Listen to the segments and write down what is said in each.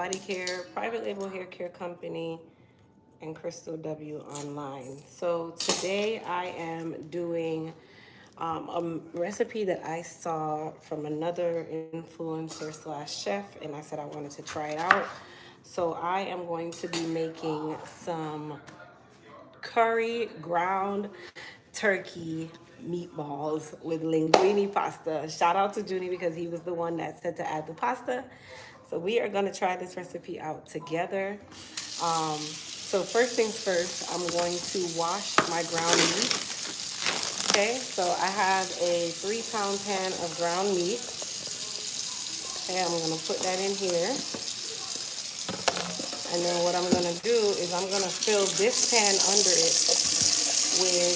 Body Care, private label hair care company, and Crystal W online. So today I am doing a recipe that I saw from another influencer slash chef, and I said I wanted to try it out. So I am going to be making some curry ground turkey meatballs with linguine pasta. Shout out to Junie because he was the one that said to add the pasta. So we are going to try this recipe out together. So first things first, I'm going to wash my ground meat. Okay, so I have a 3-pound pan of ground meat. Okay, I'm going to put that in here. And then what I'm going to do is I'm going to fill this pan under it with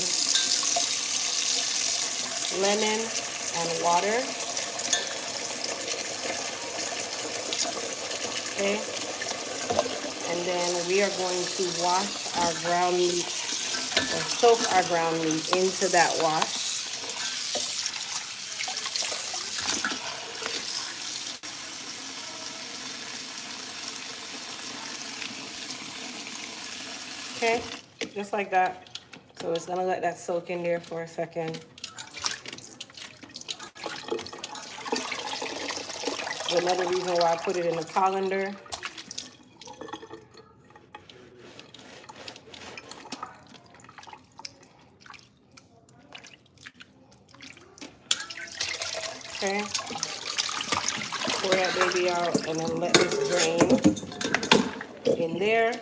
lemon and water. Okay, and then we are going to wash our ground meat or soak our ground meat into that wash. Okay, just like that. So it's gonna let that soak in there for a second. Another reason why I put it in the colander. Okay, pour that baby out and then let this drain in there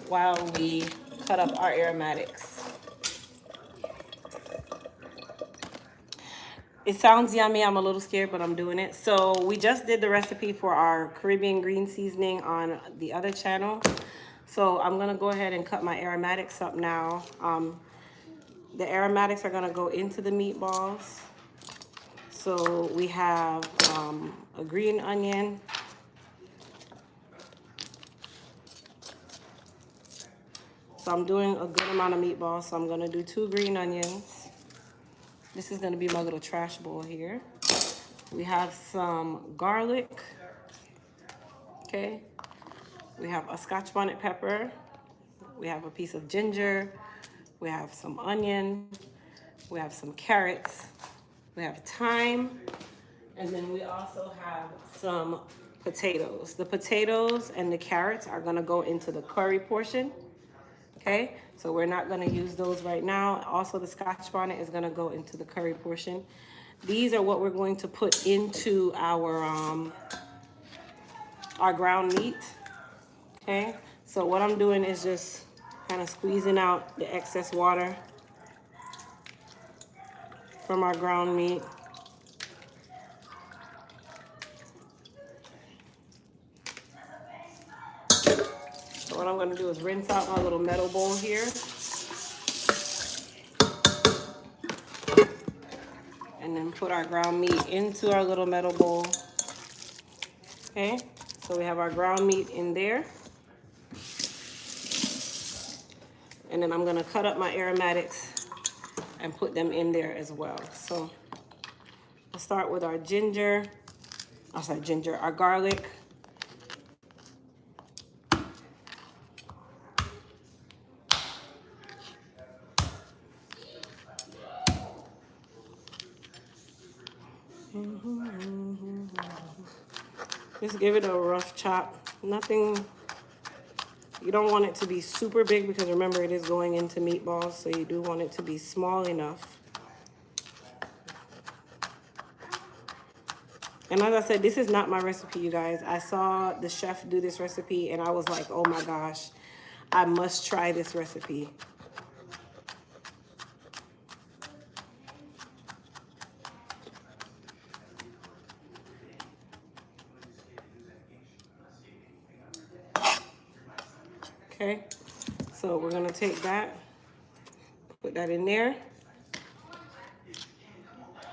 while we cut up our aromatics. It sounds yummy. I'm a little scared, but I'm doing it. So we just did the recipe for our Caribbean green seasoning on the other channel. So I'm gonna go ahead and cut my aromatics up now. The aromatics are gonna go into the meatballs. So we have a green onion, so I'm doing a good amount of meatballs, so I'm gonna do 2 green onions. This is gonna be my little trash bowl here. We have some garlic, okay? We have a Scotch bonnet pepper. We have a piece of ginger. We have some onion. We have some carrots. We have thyme. And then we also have some potatoes. The potatoes and the carrots are gonna go into the curry portion. Okay, so we're not gonna use those right now. Also, the Scotch bonnet is gonna go into the curry portion. These are what we're going to put into our ground meat. Okay, so what I'm doing is just kind of squeezing out the excess water from our ground meat. So what I'm gonna do is rinse out my little metal bowl here. And then put our ground meat into our little metal bowl. Okay, so we have our ground meat in there. And then I'm gonna cut up my aromatics and put them in there as well. So I'll start with our our garlic. Just give it a rough chop. Nothing, you don't want it to be super big because remember it is going into meatballs, so you do want it to be small enough. And as I said, this is not my recipe, you guys. I saw the chef do this recipe and I was like, oh my gosh, I must try this recipe. Okay, so we're gonna take that, put that in there.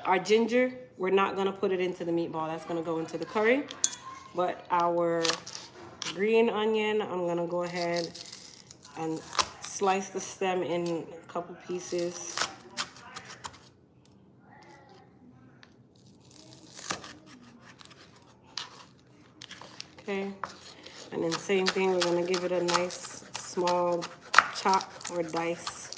Our ginger, we're not gonna put it into the meatball. That's gonna go into the curry. But our green onion, I'm gonna go ahead and slice the stem in a couple pieces. Okay, And then same thing, we're gonna give it a nice small chop or dice.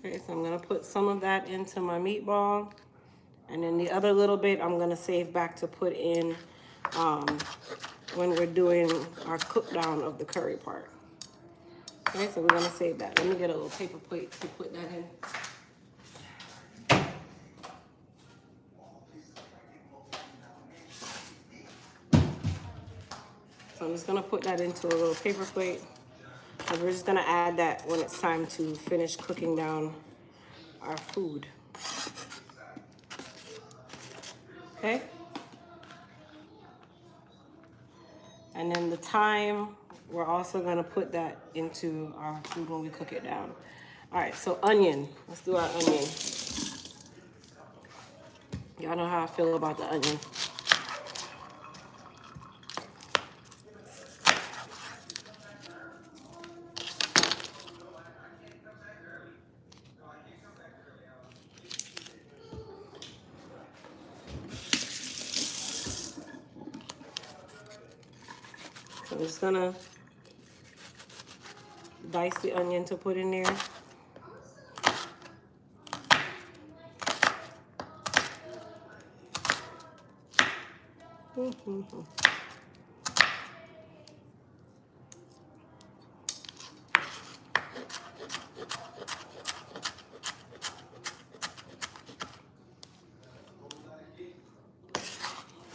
Okay, so I'm gonna put some of that into my meatball, and then the other little bit I'm gonna save back to put in when we're doing our cook down of the curry part. Okay, so we're gonna save that. Let me get a little paper plate to put that in. So I'm just gonna put that into a little paper plate, and we're just gonna add that when it's time to finish cooking down our food. Okay? And then the thyme, we're also gonna put that into our food when we cook it down. All right, so onion, let's do our onion. Y'all know how I feel about the onion. So I'm just gonna dice the onion to put in there.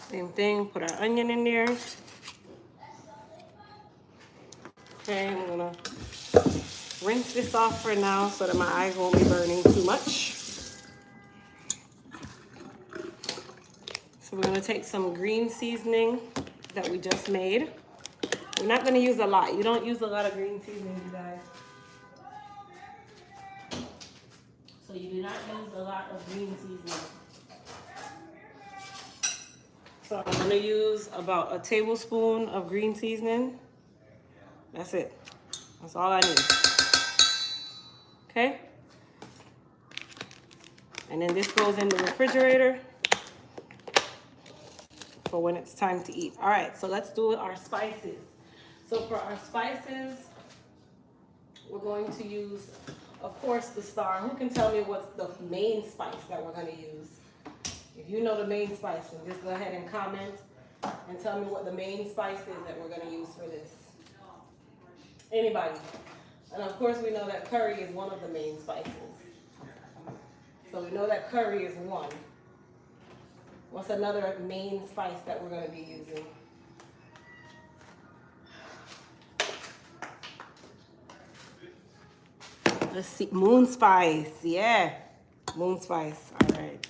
Same thing, put our onion in there. Okay, I'm gonna rinse this off for now so that my eyes won't be burning too much. So we're gonna take some green seasoning that we just made. We're not gonna use a lot. You don't use a lot of green seasoning, you guys. So you do not use a lot of green seasoning. So I'm gonna use about a tablespoon of green seasoning. That's it. That's all I need. Okay? And then this goes in the refrigerator for when it's time to eat. All right, so let's do our spices. So for our spices, we're going to use, of course, the star. Who can tell me what's the main spice that we're gonna use? If you know the main spice, then just go ahead and comment and tell me what the main spice is that we're gonna use for this. Anybody? And of course we know that curry is one of the main spices. So we know that curry is one. What's another main spice that we're gonna be using? Let's see, moon spice, yeah. Moon spice, all right.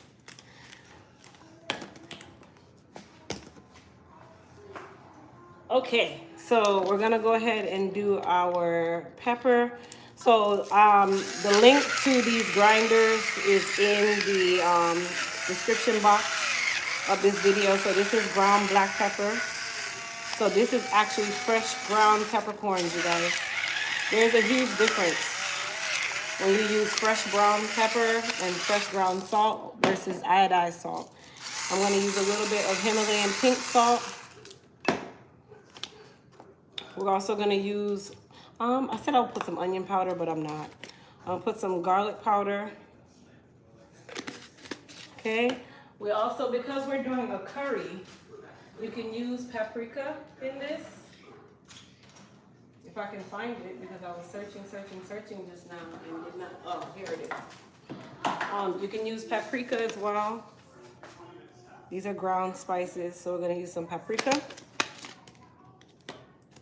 Okay, so we're gonna go ahead and do our pepper. So the link to these grinders is in the description box of this video. So this is ground black pepper. So this is actually fresh ground peppercorns, you guys. There's a huge difference when you use fresh brown pepper and fresh ground salt versus iodized salt. I'm gonna use a little bit of Himalayan pink salt. We're also gonna use, I said I'll put some onion powder, but I'm not. I'll put some garlic powder. Okay, we also, because we're doing a curry, you can use paprika in this. If I can find it, because I was searching just now and did not, oh, here it is. You can use paprika as well. These are ground spices, so we're gonna use some paprika.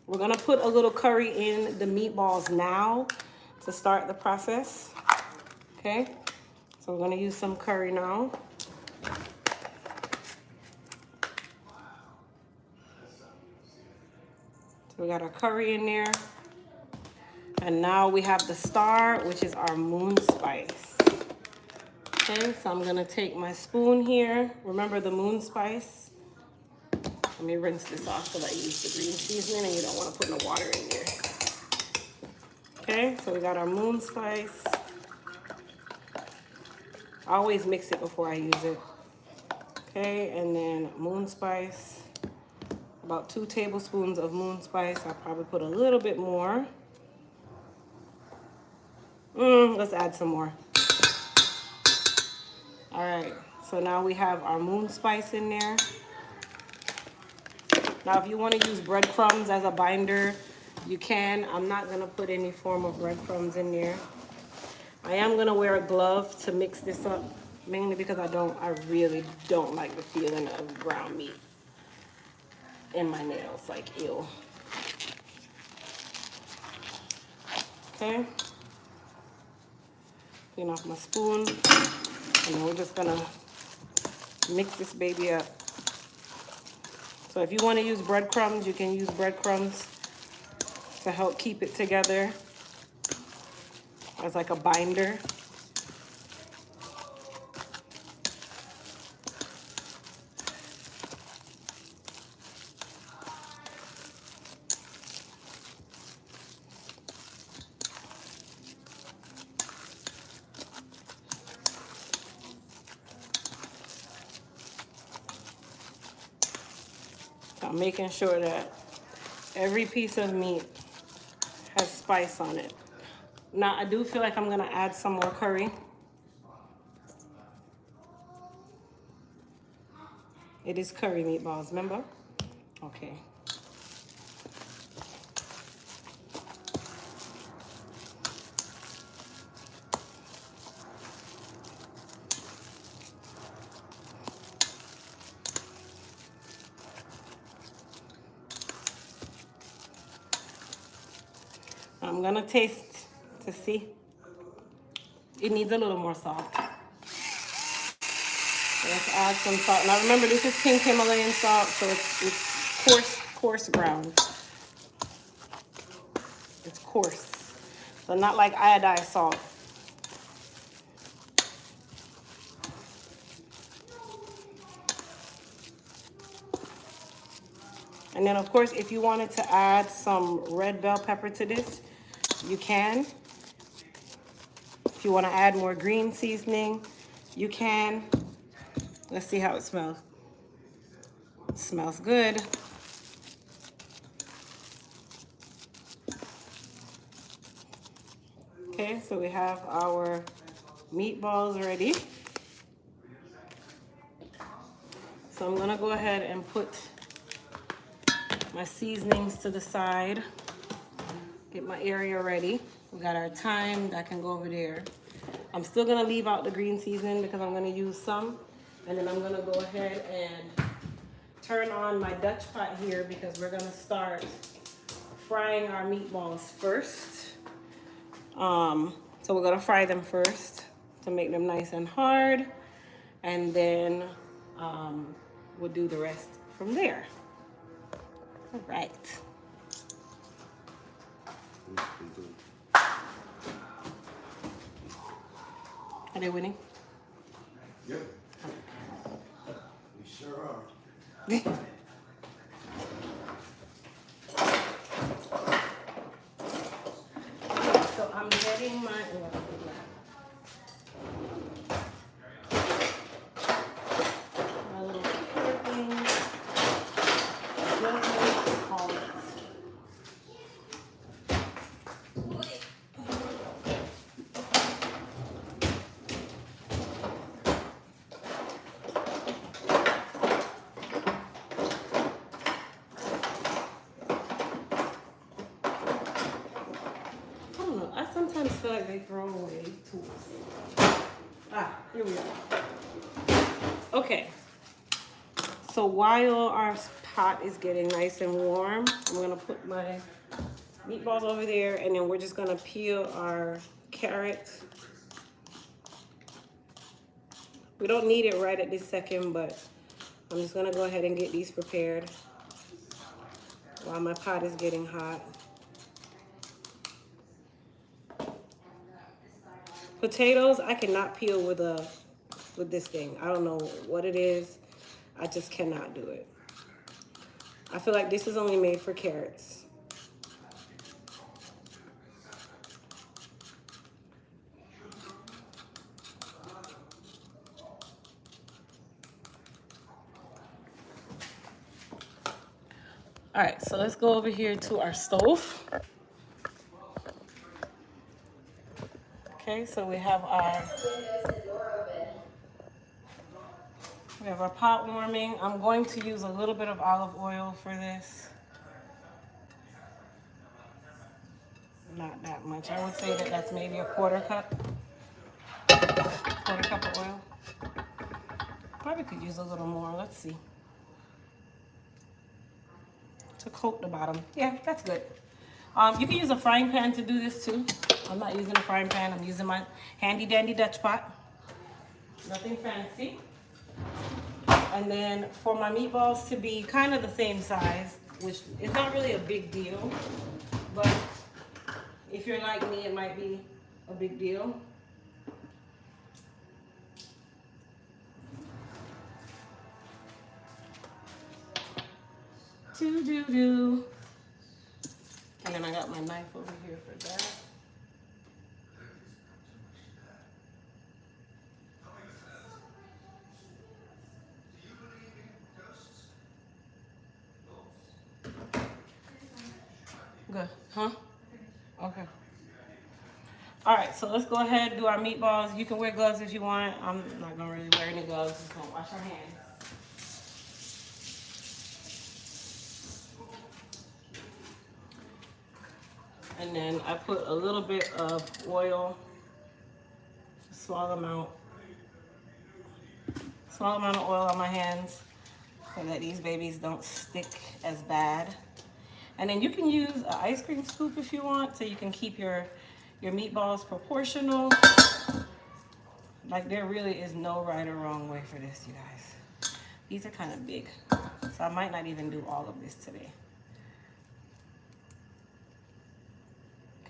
We're gonna put a little curry in the meatballs now to start the process, okay? So we're gonna use some curry now. So we got our curry in there. And now we have the star, which is our moon spice. Okay, so I'm gonna take my spoon here. Remember the moon spice? Let me rinse this off because I used the green seasoning and you don't want to put no water in there. Okay, so we got our moon spice. I always mix it before I use it. Okay, and then moon spice. About 2 tablespoons of moon spice. I'll probably put a little bit more. Let's add some more. All right, so now we have our moon spice in there. Now, if you want to use breadcrumbs as a binder, you can. I'm not going to put any form of breadcrumbs in there. I am going to wear a glove to mix this up, mainly because I really don't like the feeling of ground meat in my nails, like ew. Okay. Clean off my spoon, and then we're just going to mix this baby up. So if you want to use breadcrumbs, you can use breadcrumbs to help keep it together as like a binder. I'm making sure that every piece of meat has spice on it. Now, I do feel like I'm gonna add some more curry. It is curry meatballs, remember? Okay. I'm gonna taste to see. It needs a little more salt. Let's add some salt. Now remember, this is pink Himalayan salt, so it's coarse ground. It's coarse. So not like iodized salt. And then of course, if you wanted to add some red bell pepper to this, you can. If you want to add more green seasoning, you can. Let's see how it smells. It smells good. Okay, so we have our meatballs ready. So I'm gonna go ahead and put my seasonings to the side. Get my area ready. We got our thyme that can go over there. I'm still gonna leave out the green seasoning because I'm gonna use some. And then I'm gonna go ahead and turn on my Dutch pot here because we're gonna start frying our meatballs first. So we're gonna fry them first to make them nice and hard. And then we'll do the rest from there. All right. Are they winning? Yep. We sure are. So I'm getting my little thing. I sometimes feel like they throw away tools. Here we are. Okay. So while our pot is getting nice and warm, I'm gonna put my meatballs over there, and then we're just gonna peel our carrots. We don't need it right at this second, but I'm just gonna go ahead and get these prepared while my pot is getting hot. Potatoes, I cannot peel with a with this thing. I don't know what it is. I just cannot do it. I feel like this is only made for carrots. All right, so let's go over here to our stove. Okay, so we have our pot warming. I'm going to use a little bit of olive oil for this. Not that much. I would say that that's maybe a quarter cup of oil. Probably could use a little more. Let's see. To coat the bottom. Yeah, that's good. You can use a frying pan to do this too. I'm not using a frying pan. I'm using my handy dandy Dutch pot. Nothing fancy. And then for my meatballs to be kind of the same size, which is not really a big deal, but if you're like me, it might be a big deal. Do. And then I got my knife over here for that. Good, huh? Okay. All right, so let's go ahead and do our meatballs. You can wear gloves if you want. I'm not gonna really wear any gloves. Just gonna wash our hands. And then I put a little bit of oil, a small amount of oil on my hands so that these babies don't stick as bad. And then you can use an ice cream scoop if you want, so you can keep your meatballs proportional. Like, there really is no right or wrong way for this, you guys. These are kind of big, so I might not even do all of this today.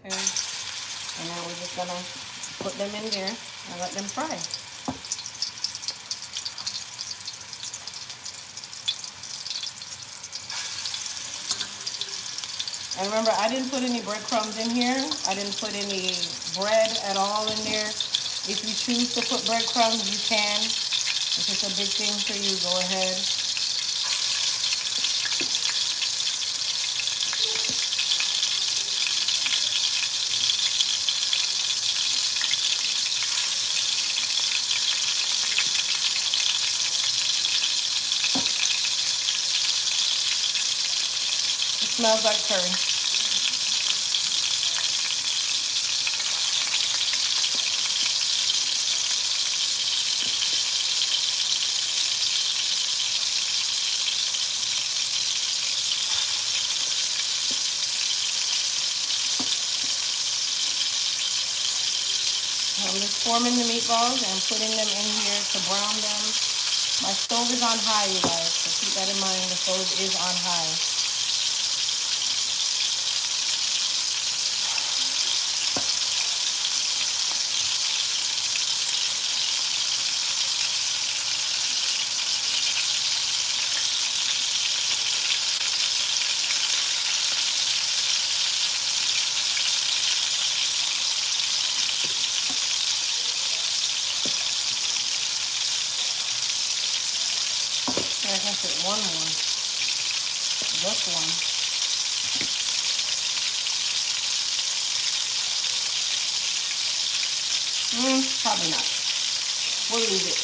Okay, and then we're just gonna put them in there and let them fry. And remember, I didn't put any breadcrumbs in here. I didn't put any bread at all in there. If you choose to put breadcrumbs, you can. If it's a big thing for you, go ahead. It smells like curry. I'm just forming the meatballs and putting them in here to brown them. My stove is on high, you guys, so keep that in mind. The stove is on high. I can put one more. Just one. Probably not. We'll leave it.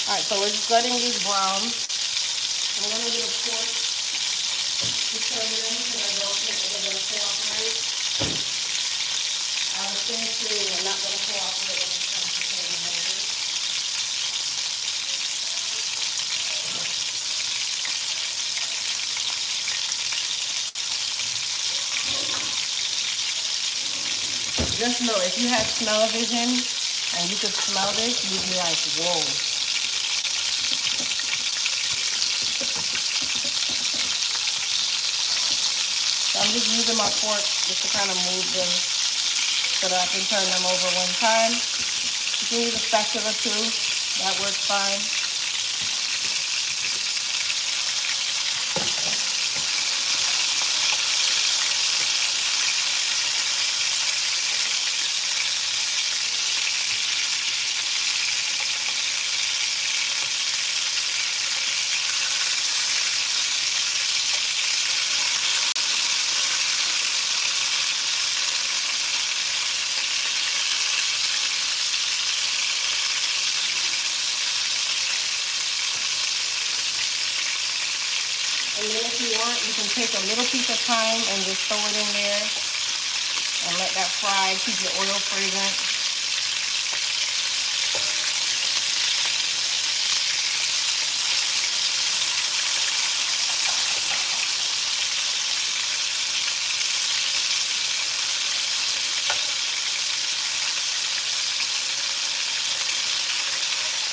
Alright, so we're just letting these brown. I'm going to get a fork to serve them because I don't think they're going to cooperate. I was thinking they're not going to cooperate when it comes to serving burgers. Just know, if you had smell-o-vision and you could smell this, you'd be like, whoa. So I'm just using my fork just to kind of move them so that I can turn them over one time. You can use a spatula too. That works fine. And then if you want, you can take a little piece of thyme and just throw it in there and let that fry, keep your oil fragrant.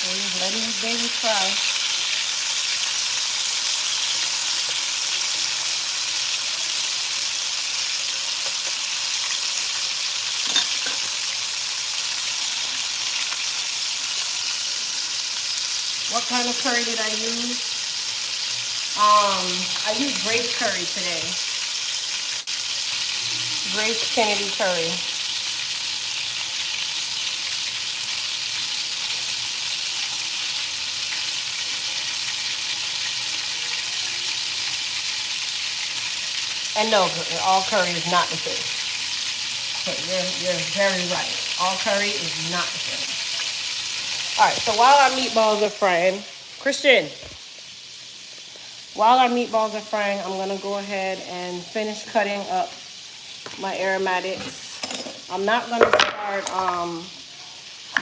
And just letting these babies fry. What kind of curry did I use? I used Grace curry today. Grace Kennedy curry. And no, all curry is not the same. So you're very right. All curry is not the same. All right, so while our meatballs are frying, Christian, while our meatballs are frying, I'm gonna go ahead and finish cutting up my aromatics. I'm not gonna start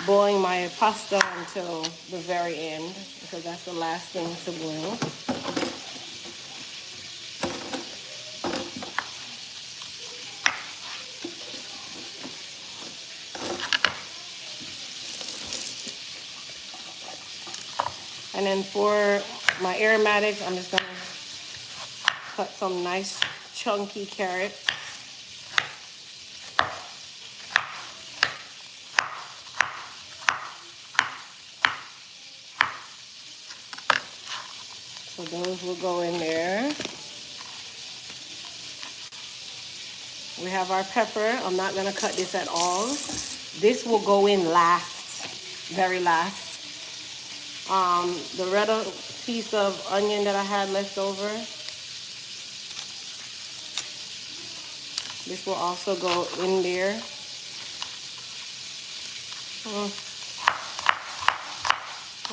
boiling my pasta until the very end because that's the last thing to boil. And then for my aromatics, I'm just gonna cut some nice chunky carrots. So those will go in there. We have our pepper. I'm not gonna cut this at all. This will go in last, very last. The red piece of onion that I had left over, this will also go in there.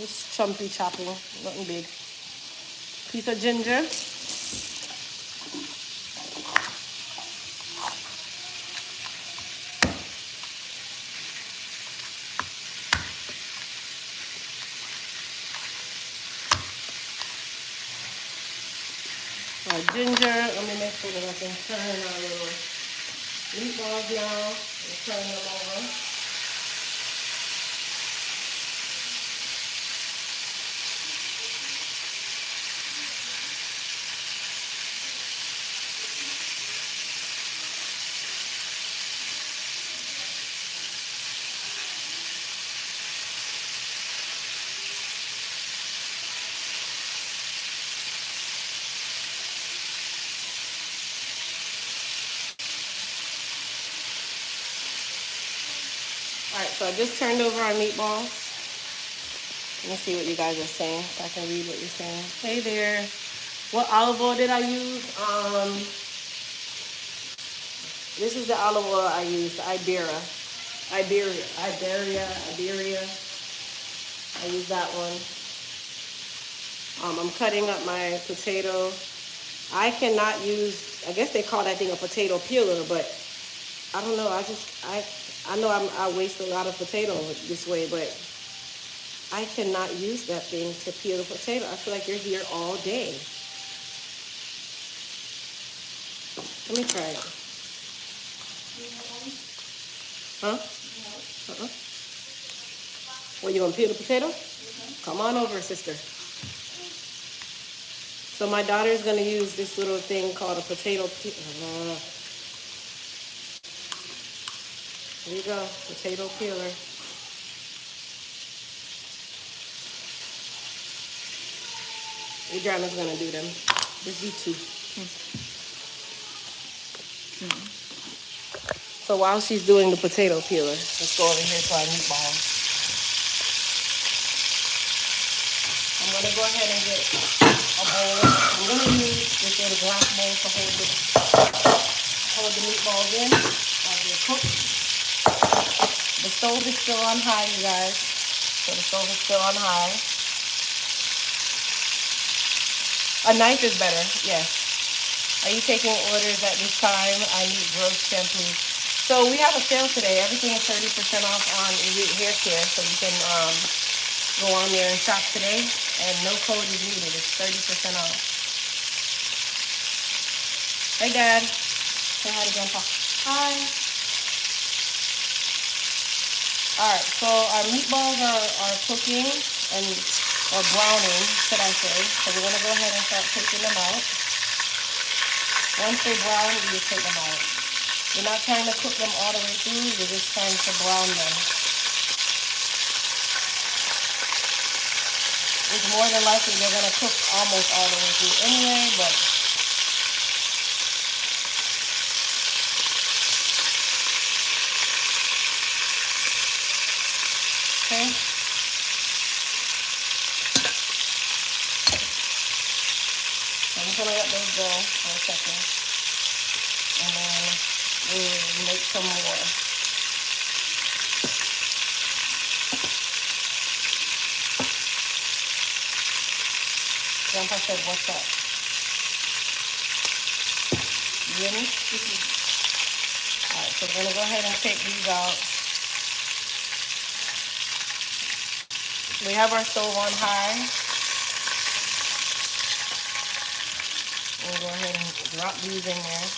It's chumpy chopping, nothing big. Piece of ginger. Ginger, let me make sure that I can turn our little meatballs now and turn them over. Alright, so I just turned over our meatballs. Let me see what you guys are saying so I can read what you're saying. Hey there. What olive oil did I use? This is the olive oil I used, Iberia. I use that one. I'm cutting up my potato. I cannot use, I guess they call that thing a potato peeler, but I don't know. I know I waste a lot of potato this way, but I cannot use that thing to peel the potato. I feel like you're here all day. Let me try it. Huh? Well, you gonna peel the potato? Come on over, sister. So my daughter's gonna use this little thing called a potato peeler. Here you go, potato peeler. Adriana's gonna do them. Just do 2. So while she's doing the potato peeler, let's go over here to our meatballs. I'm gonna go ahead and get a bowl. I'm gonna use this little glass bowl to hold the meatballs in as they cook. The stove is still on high, you guys. So the stove is still on high. A knife is better, yes. Are you taking orders at this time? I need growth shampoo. So we have a sale today. Everything is 30% off on Elite Hair Care. So you can go on there and shop today. And no code is needed. It's 30% off. Hey, Dad. Say hi to Grandpa. Hi. All right. So our meatballs are cooking or browning, should I say. So we're going to go ahead and start taking them out. Once they brown, you just take them out. You're not trying to cook them all the way through. You're just trying to brown them. It's more than likely they're going to cook almost all the way through anyway, but okay. I'm just going to let those go for a second. And then we'll make some more. Grandpa said, what's up? You hear me? Alright, so we're going to go ahead and take these out. We have our stove on high. We'll go ahead and drop these in there.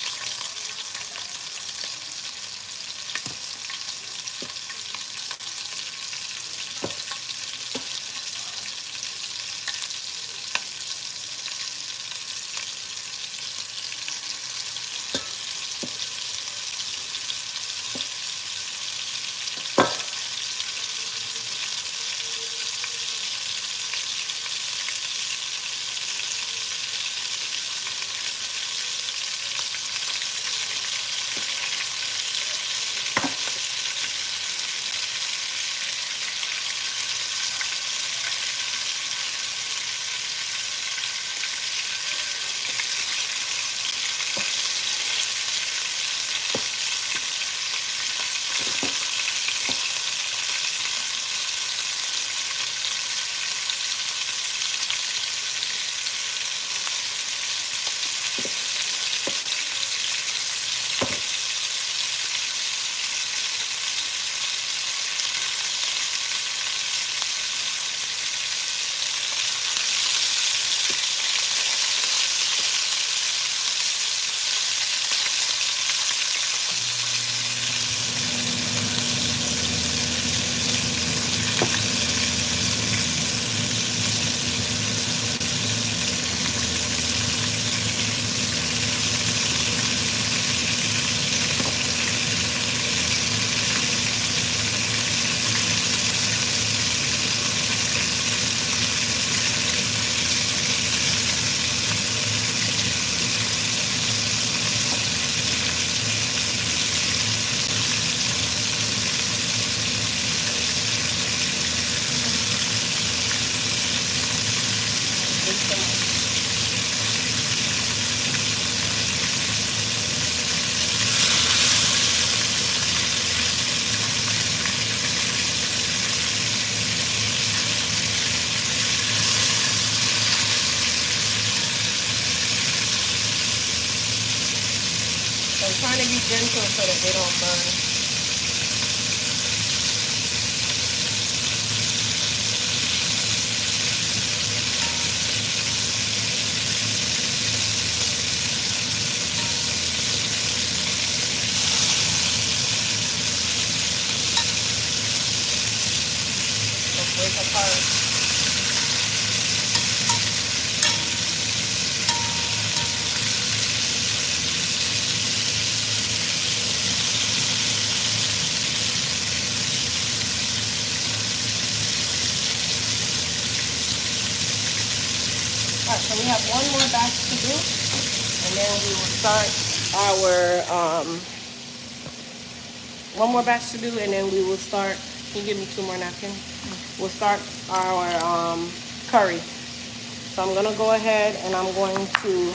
I'm trying to be gentle so that they don't burn. They'll break apart. So we have one more batch to do, and then we will start our one more batch to do, and then we will start. Can you give me 2 more napkins? We'll start our curry. So I'm gonna go ahead and I'm going to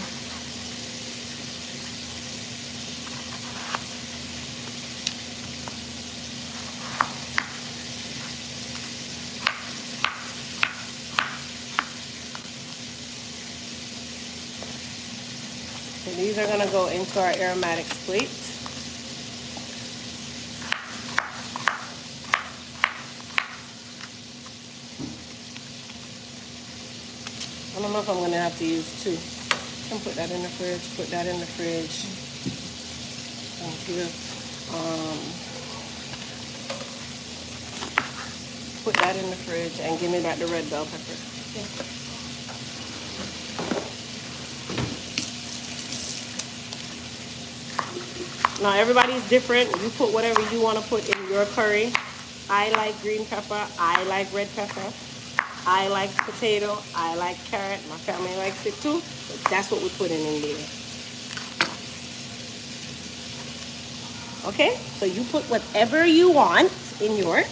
so these are gonna go into our aromatics plate. I don't know if I'm gonna have to use 2. I can put that in the fridge, put that in the fridge. Thank you. Put that in the fridge and give me back the red bell pepper. Okay. Now everybody's different. You put whatever you want to put in your curry. I like green pepper. I like red pepper. I like potato. I like carrot. My family likes it too. So that's what we're putting in there. Okay, so you put whatever you want in yours.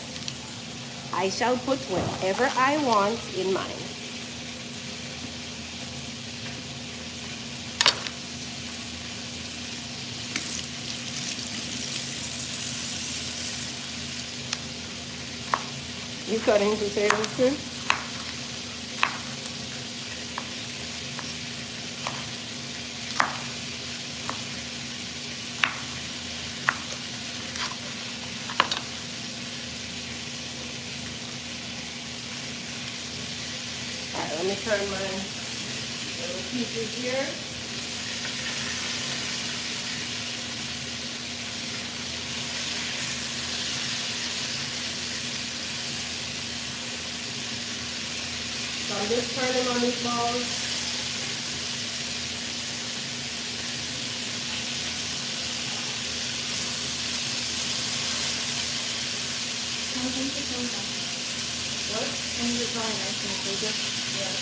I shall put whatever I want in mine. You cutting potatoes too? Alright, let me turn my little pieces here. So I'm just turning my meatballs. What? And is it dry nice and freezer? Yeah.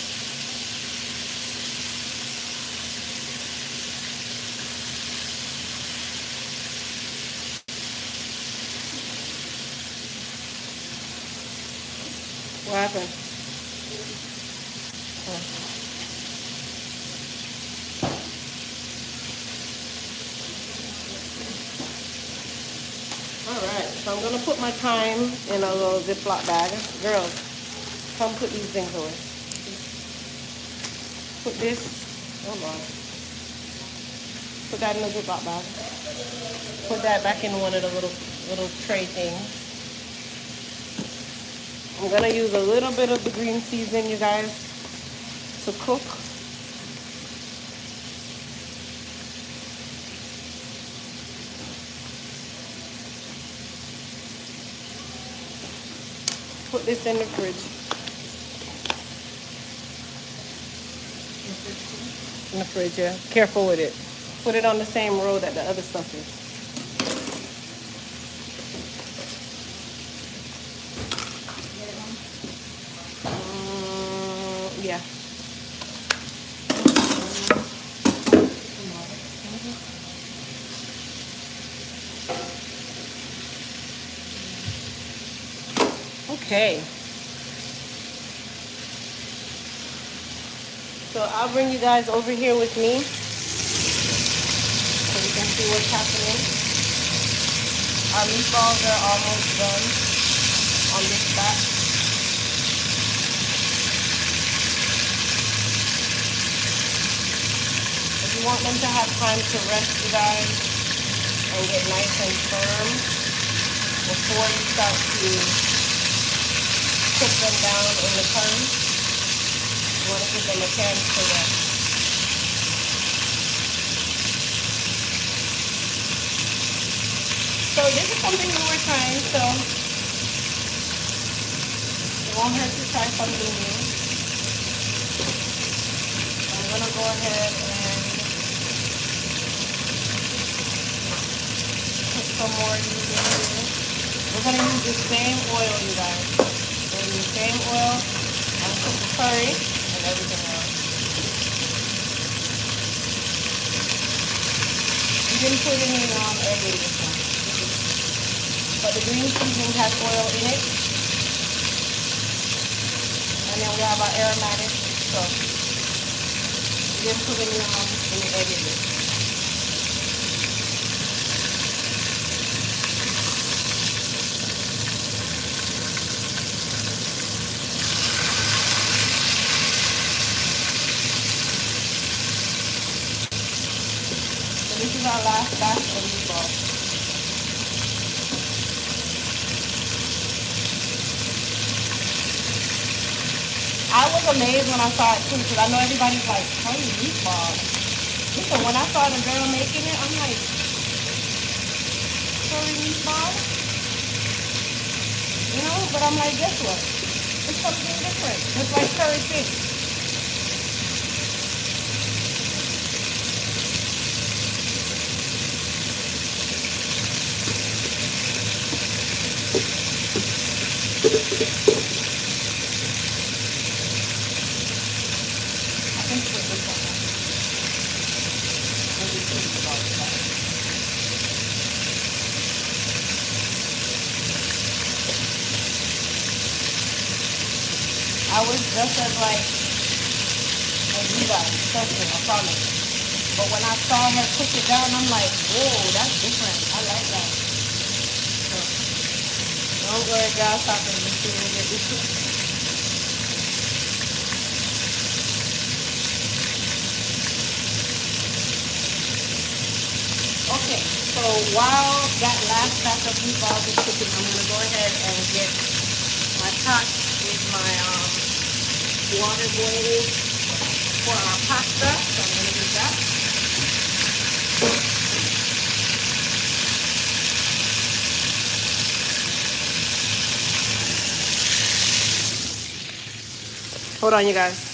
What happened? Alright, so I'm going to put my thyme in a little Ziploc bag. Girls, come put these things away. Put this, hold on. Put that in a Ziploc bag. Put that back in one of the little tray things. I'm going to use a little bit of the green seasoning, you guys, to cook. Put this in the fridge. In the fridge, yeah. Careful with it. Put it on the same row that the other stuff is. Yeah. Okay. So I'll bring you guys over here with me so you can see what's happening. Our meatballs are almost done on this batch. If you want them to have time to rest, you guys, and get nice and firm before you start to cook them down in the curry, you want to give them a chance to rest. So this is something we were trying, so it won't hurt to try something new. I'm going to go ahead and put some more of these in here. We're going to use the same oil, you guys. We're going to use the same oil and cook the curry and everything else. didn't put any egg in this one. But the green seasoning has oil in it. And then we have our aromatics. So we didn't put any egg in it. So this is our last batch of meatballs. I was amazed when I saw it too, because I know everybody's like, curry meatballs. Listen, when I saw the girl making it, I'm like, curry meatballs? You know, but I'm like, guess what? It's something different. It's like curry fish. I can put this on. Maybe think about that. I was just as you guys, trust me, I promise. But when I saw her cook it down, I'm like, whoa, that's different. I like that. So, don't worry, guys, I can just get this. Okay, so while that last batch of meatballs is cooking, I'm gonna go ahead and get my pot with my water boiling for our pasta. So I'm gonna do that. Hold on, you guys.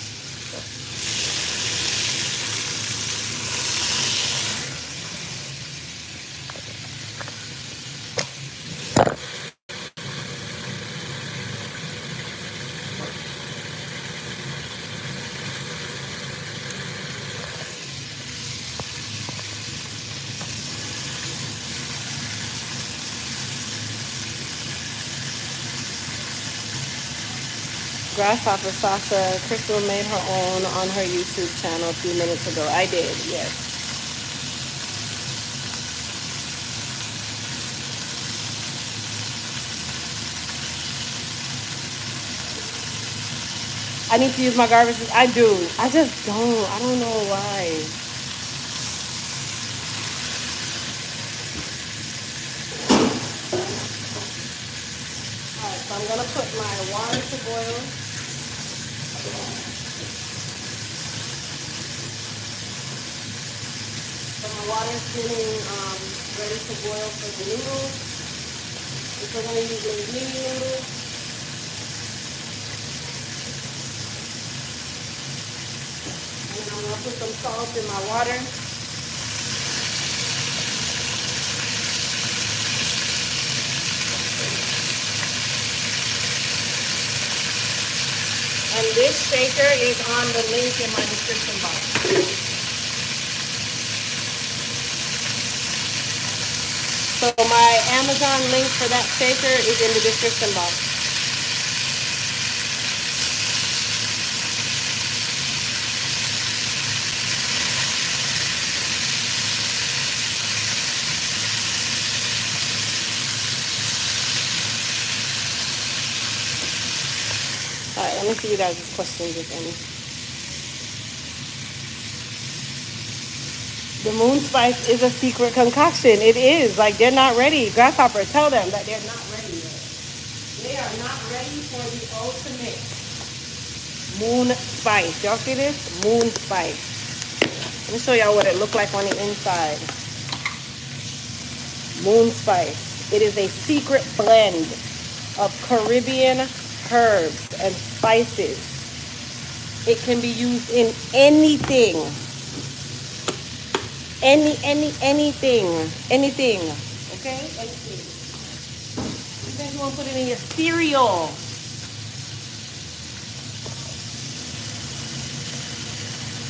Grasshopper Sasha, Crystal made her own on her YouTube channel a few minutes ago. I did, yes. I need to use my garbage. I do. I just don't. I don't know why. Alright, so I'm going to put my water to boil. So my water is getting ready to boil for the noodles. If we're going to use linguine noodles. And I'm going to put some salt in my water. And this shaker is on the link in my description box. So my Amazon link for that shaker is in the description box. Alright, let me see you guys' questions if any. The moon spice is a secret concoction. It is. Like, they're not ready. Grasshopper, tell them that they're not ready yet. They are not ready for the ultimate moon spice. Y'all see this? Moon spice. Let me show y'all what it looked like on the inside. Moon spice. It is a secret blend of Caribbean herbs and spices. It can be used in anything. Anything. Okay? Anything. Even if you want to put it in your cereal.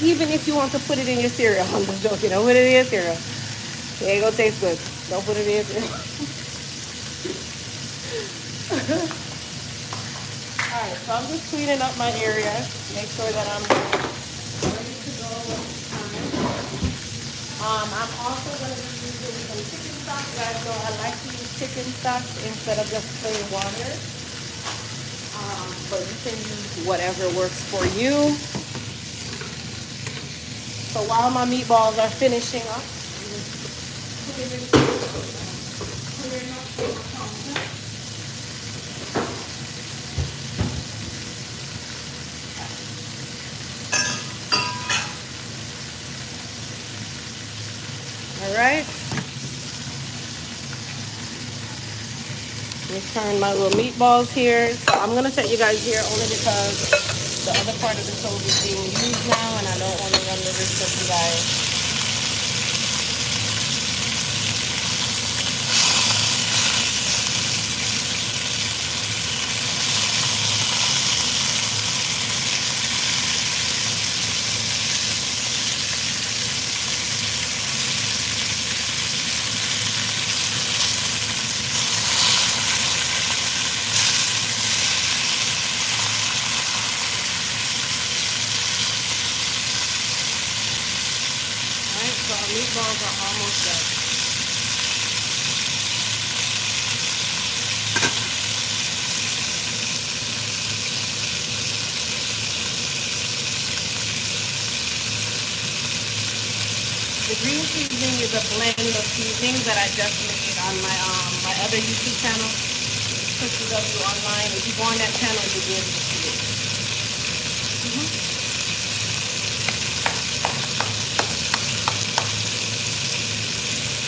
Even if you want to put it in your cereal. I'm just joking. I'll put it in your cereal. It ain't gonna taste good. Don't put it in. Alright, so I'm just cleaning up my area. Make sure that I'm ready to go when it's time. I'm also going to be using some chicken stock. You guys know I like to use chicken stock instead of just plain water. But you can use whatever works for you. So while my meatballs are finishing up, all right. Let me turn my little meatballs here. So I'm gonna set you guys here only because the other part of the stove is being used now, and I don't want to run the risk of you guys. So our meatballs are almost done. The green seasoning is a blend of seasonings that I just made on my other YouTube channel, Crystal W Online. If you go on that channel, you'll be able to see it.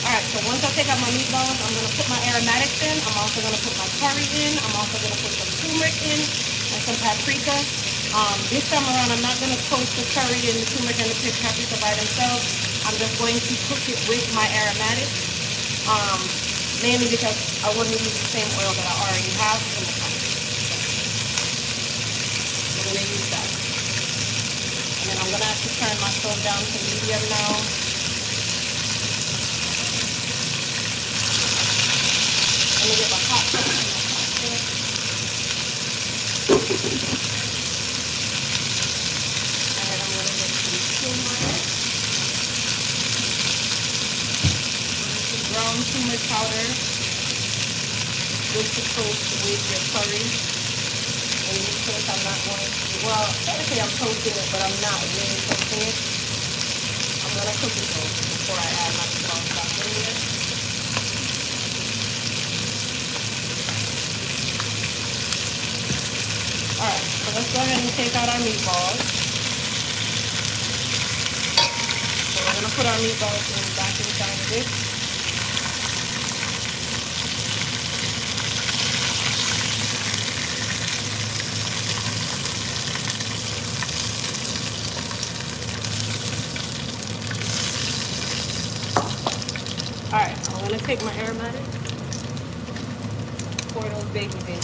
Alright, so once I take out my meatballs, I'm going to put my aromatics in. I'm also going to put my curry in. I'm also going to put some turmeric in and some paprika. This time around, I'm not going to toast the curry and the turmeric and the paprika by themselves. I'm just going to cook it with my aromatics. Mainly because I want to use the same oil that I already have in the pan. We're going to use that. And then I'm going to have to turn my stove down to medium now. Let me get my hot sauce. And then I'm going to get some turmeric. Some brown turmeric powder. Good to toast with your curry. In this case, I'm not going to, well, technically I'm toasting it, but I'm not really toasting it. I'm going to cook it though before I add my brown stock in there. Alright, so let's go ahead and take out our meatballs. So we're going to put our meatballs back inside of this. Alright, I'm going to take my aromatic, pour those babies in.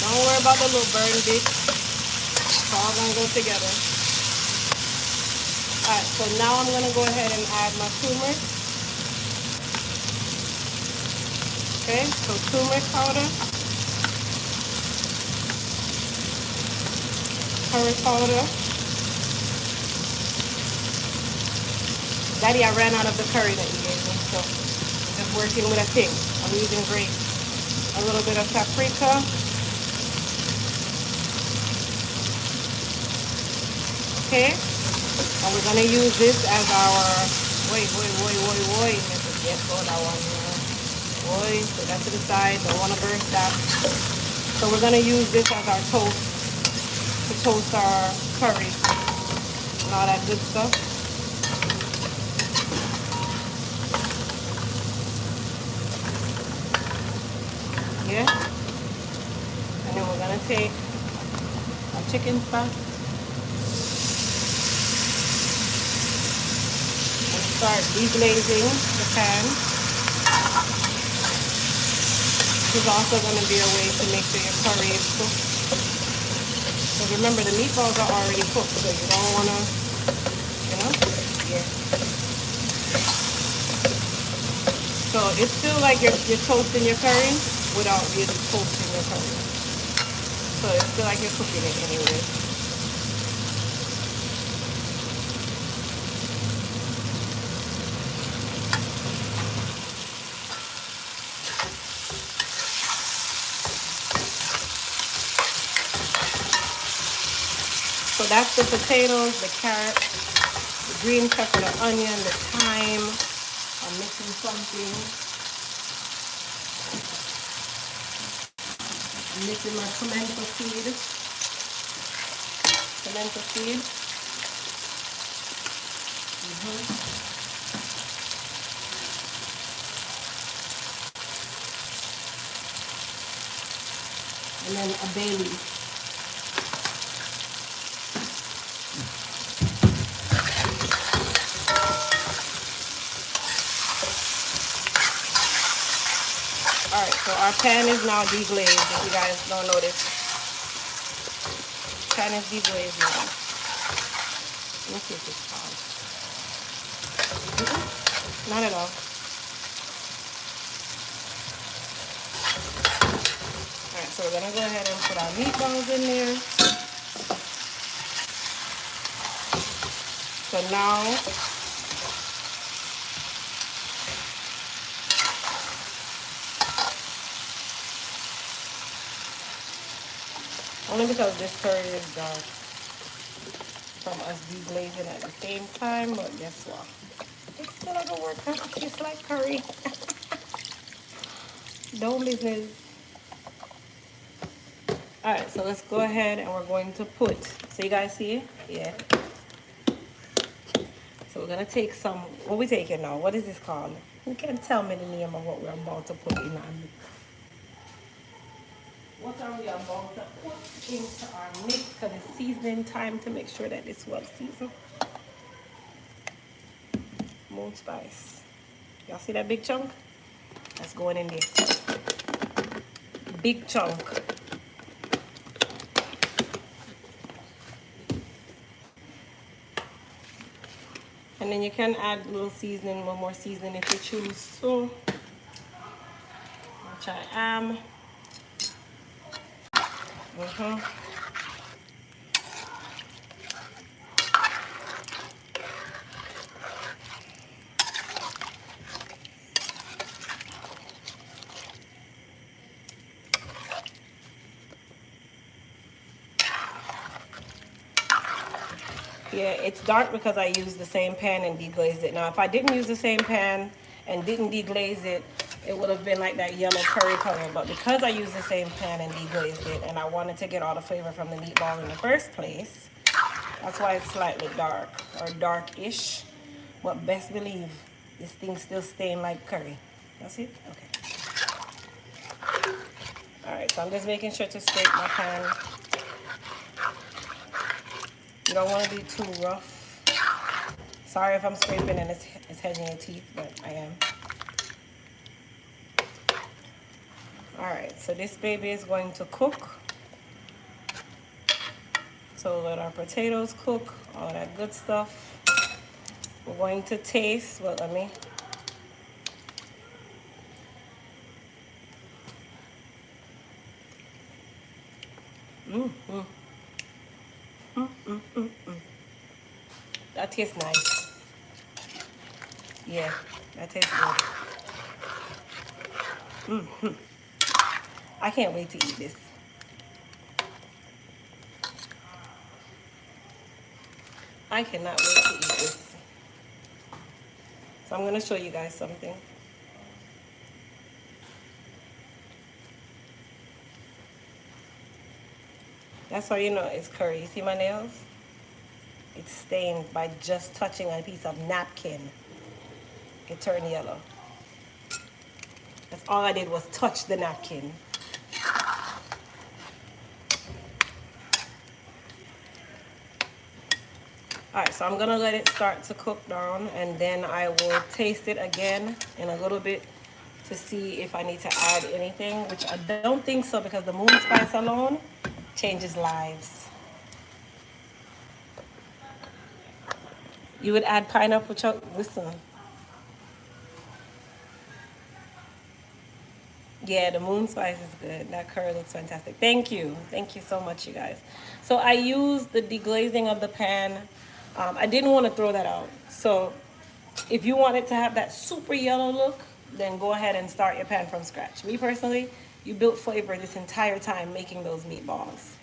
Don't worry about the little burn bit. It's all gonna go together. Alright, so now I'm gonna go ahead and add my turmeric. Okay, so turmeric powder, curry powder. Daddy, I ran out of the curry that you gave me, so I'm just working with a thing. I'm using grape. A little bit of paprika. Okay, and we're gonna use this as our wait. Yes, hold that one. Boy, put that to the side. Don't want to burst that. So we're gonna use this as our toast to toast our curry. and all that good stuff. Yeah. And then we're gonna take our chicken stock and start deglazing the pan. This is also going to be a way to make sure your curry is cooked. Because remember, the meatballs are already cooked, so you don't want to, you know, yeah. So it's still like you're toasting your curry without really toasting your curry. So it's still like you're cooking it anyway. So that's the potatoes, the carrot, the green pepper, the onion, the thyme. I'm mixing something. I'm mixing my pimento seed. Pimento seed. And then a bay leaf. Alright, so our pan is now deglazed, if you guys don't notice. Pan is deglazed now. Let me see if it's hot. Not at all. Alright, so we're gonna go ahead and put our meatballs in there. So now only because this curry is dark from us deglazing at the same time, but guess what? It's still gonna work out. It tastes like curry. Don't business. Alright, so let's go ahead and we're going to put, so you guys see? Yeah. So we're gonna take some, what are we taking now? What is this called? Who can tell me the name of what we're about to put in our mix? What are we about to put into our mix? Because it's seasoning time to make sure that it's well seasoned. Moon spice. Y'all see that big chunk? That's going in there. Big chunk. And then you can add a little seasoning, one more seasoning if you choose. So, which I am. Yeah, it's dark because I used the same pan and deglazed it. Now, if I didn't use the same pan and didn't deglaze it, it would have been like that yellow curry color. But because I used the same pan and deglazed it, and I wanted to get all the flavor from the meatball in the first place, that's why it's slightly dark or dark-ish. But best believe, this thing's still staying like curry. That's it? Okay. Alright, so I'm just making sure to scrape my pan. You don't want to be too rough. Sorry if I'm scraping and it's hedging your teeth, but I am. Alright, so this baby is going to cook. So let our potatoes cook, all that good stuff. We're going to taste, well, let me. That tastes nice. Yeah, that tastes good. I can't wait to eat this. I cannot wait to eat this. So I'm going to show you guys something. That's how you know it's curry. You see my nails? It stained by just touching a piece of napkin. It turned yellow. That's all I did was touch the napkin. All right, so I'm gonna let it start to cook down, and then I will taste it again in a little bit to see if I need to add anything, which I don't think so because the moon spice alone changes lives. You would add pineapple chocolate. Listen. Yeah, the moon spice is good. That curry looks fantastic. Thank you. Thank you so much, you guys. So I used the deglazing of the pan. I didn't want to throw that out. So if you want it to have that super yellow look, then go ahead and start your pan from scratch. Me personally, you built flavor this entire time making those meatballs,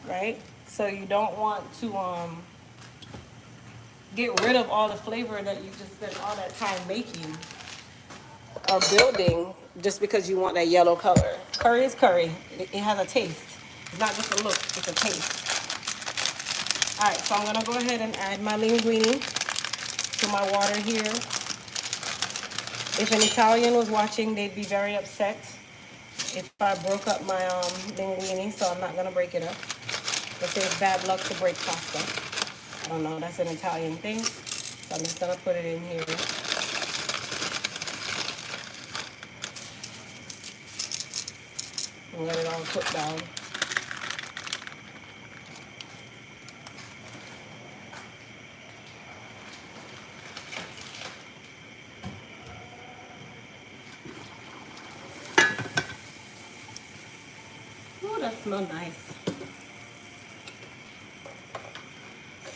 right? So you don't want to get rid of all the flavor that you just spent all that time making or building just because you want that yellow color. Curry is curry. It has a taste. It's not just a look, it's a taste. All right, so I'm gonna go ahead and add my linguine to my water here. If an Italian was watching, they'd be very upset if I broke up my linguine, so I'm not gonna break it up. They say it's bad luck to break pasta. I don't know, that's an Italian thing. So I'm just gonna put it in here. And let it all cook down. Oh, that smells nice.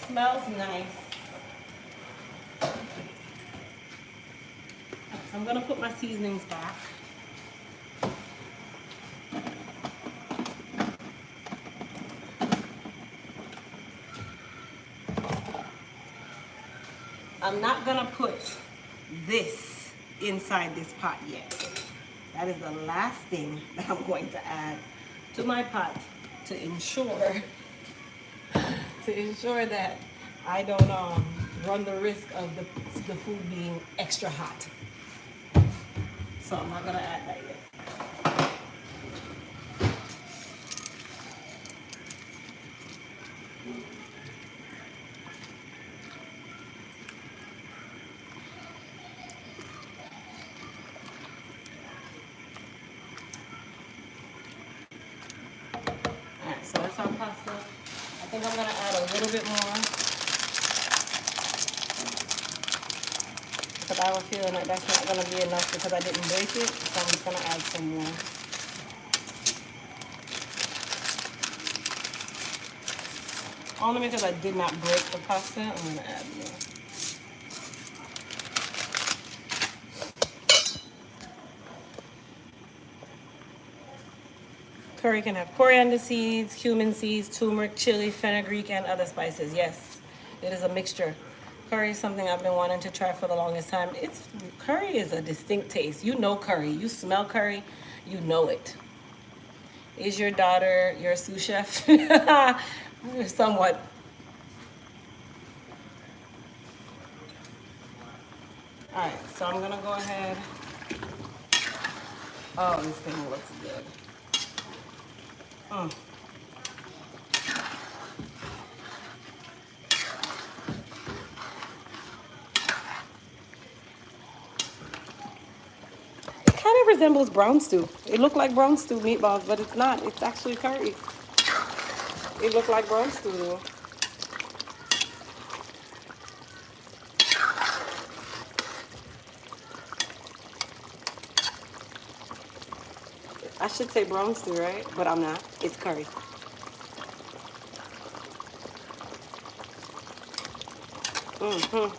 Smells nice. I'm gonna put my seasonings back. I'm not gonna put this inside this pot yet. That is the last thing that I'm going to add to my pot to ensure that I don't run the risk of the food being extra hot. So I'm not gonna add that yet. Alright, so that's our pasta. I think I'm gonna add a little bit more. But I have a feeling that that's not gonna be enough because I didn't break it. So I'm just gonna add some more. Only because I did not break the pasta, I'm gonna add more. Curry can have coriander seeds, cumin seeds, turmeric, chili, fenugreek, and other spices. Yes, it is a mixture. Curry is something I've been wanting to try for the longest time. Curry is a distinct taste. You know curry. You smell curry, you know it. Is your daughter your sous chef? Somewhat. All right, so I'm gonna go ahead. Oh, this thing looks good. It kind of resembles brown stew. It looked like brown stew meatballs, but it's not. It's actually curry. It looked like brown stew though. I should say brown stew, right? But I'm not. It's curry. Mm-hmm.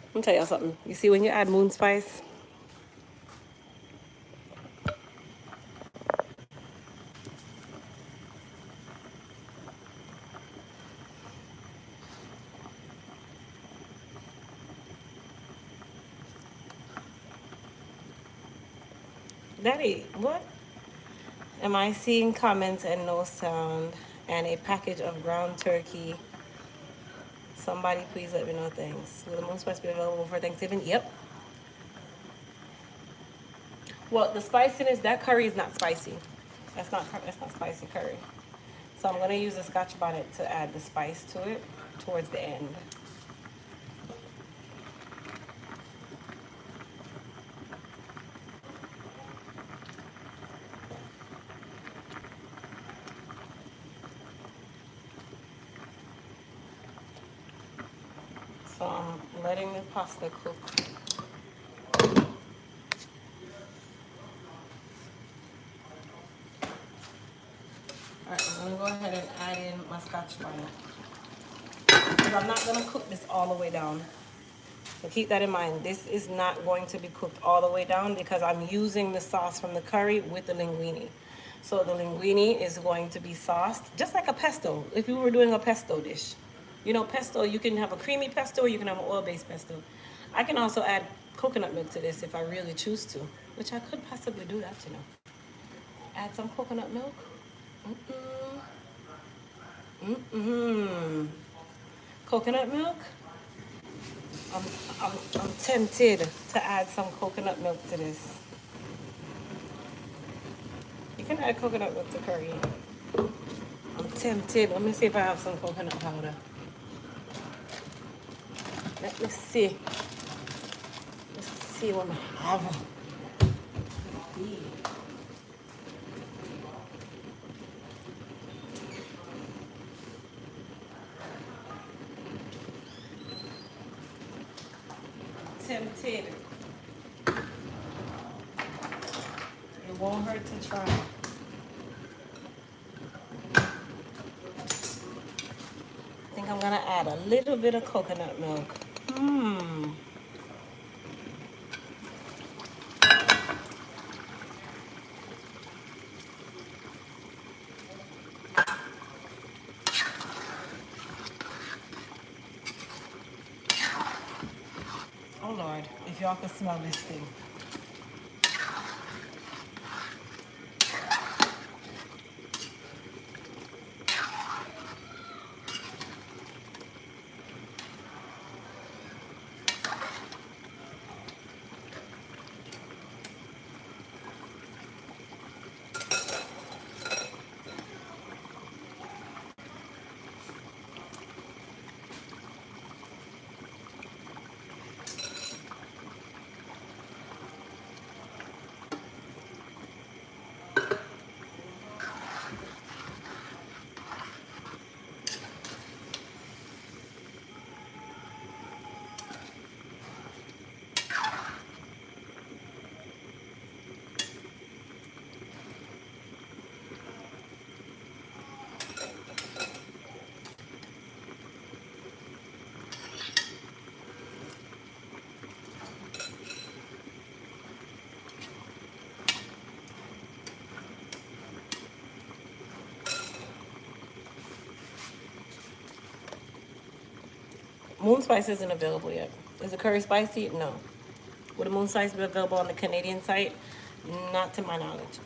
Let me tell y'all something. You see when you add moon spice, Daddy, what? Am I seeing comments and no sound? And a package of ground turkey. Somebody please let me know things. Will the moon spice be available for Thanksgiving? Yep. Well, the spiciness, that curry is not spicy. That's not spicy curry. So I'm gonna use a Scotch bonnet to add the spice to it towards the end. So I'm letting the pasta cook. Alright, I'm gonna go ahead and add in my Scotch bonnet. Because I'm not gonna cook this all the way down. So keep that in mind. This is not going to be cooked all the way down because I'm using the sauce from the curry with the linguine. So the linguine is going to be sauced just like a pesto. If you were doing a pesto dish, you know, pesto, you can have a creamy pesto or you can have an oil-based pesto. I can also add coconut milk to this if I really choose to, which I could possibly do that, you know. Add some coconut milk. Coconut milk. I'm, I'm tempted to add some coconut milk to this. You can add coconut milk to curry. I'm tempted. Let me see if I have some coconut powder. Let me see. Let's see what I have. Tempted. It won't hurt to try. I think I'm gonna add a little bit of coconut milk. Oh Lord, if y'all could smell this thing. Moon spice isn't available yet. Is the curry spicy? No. Would the moon spice be available on the Canadian site? Not to my knowledge.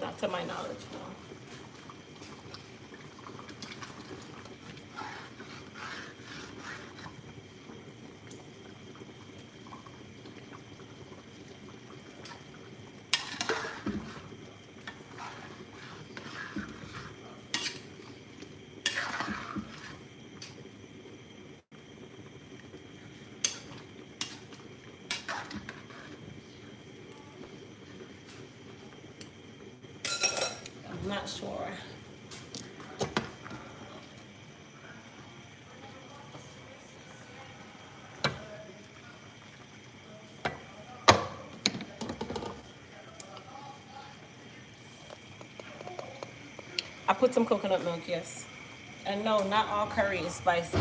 Not to my knowledge, no. I'm not sure. I put some coconut milk, yes. And no, not all curry is spicy.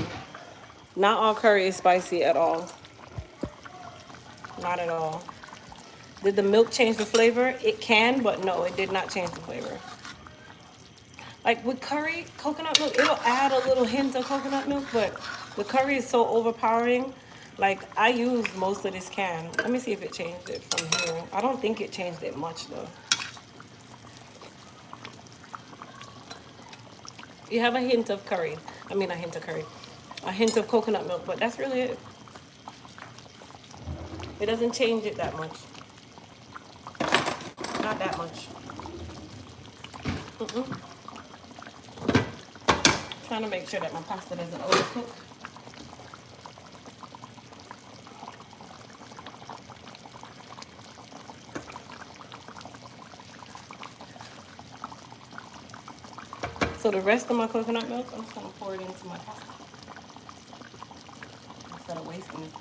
Not all curry is spicy at all. Not at all. Did the milk change the flavor? It can, but no, it did not change the flavor. Like with curry, coconut milk, it'll add a little hint of coconut milk, but the curry is so overpowering Like, I used most of this can. Let me see if it changed it from here. I don't think it changed it much, though. You have a hint of curry. I mean, a hint of curry. A hint of coconut milk, but that's really it. It doesn't change it that much. Not that much. Trying to make sure that my pasta doesn't overcook. So the rest of my coconut milk, I'm just gonna pour it into my pasta instead of wasting it.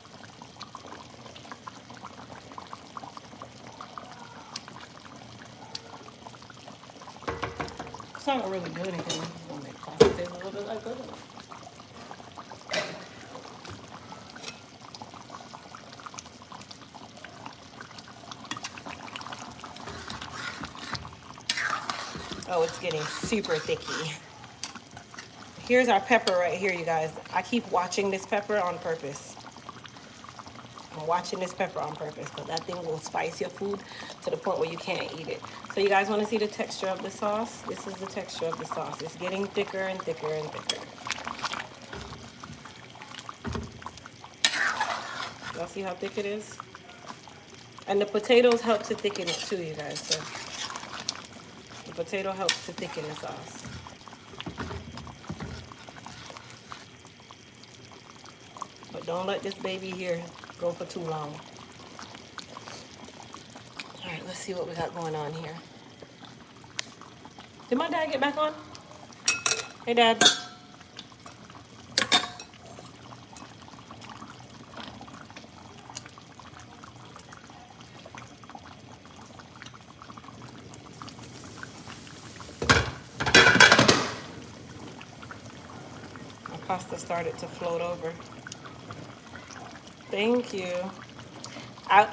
It's not gonna really do anything. It's just gonna make pasta taste a little bit like coconut. Oh, it's getting super thicky. Here's our pepper right here, you guys. I keep watching this pepper on purpose. I'm watching this pepper on purpose because that thing will spice your food to the point where you can't eat it. So you guys want to see the texture of the sauce? This is the texture of the sauce. It's getting thicker and thicker and thicker. Y'all see how thick it is? And the potatoes help to thicken it too, you guys. So the potato helps to thicken the sauce. But don't let this baby here go for too long. All right, let's see what we got going on here. Did my dad get back on? Hey, Dad. My pasta started to float over. Thank you.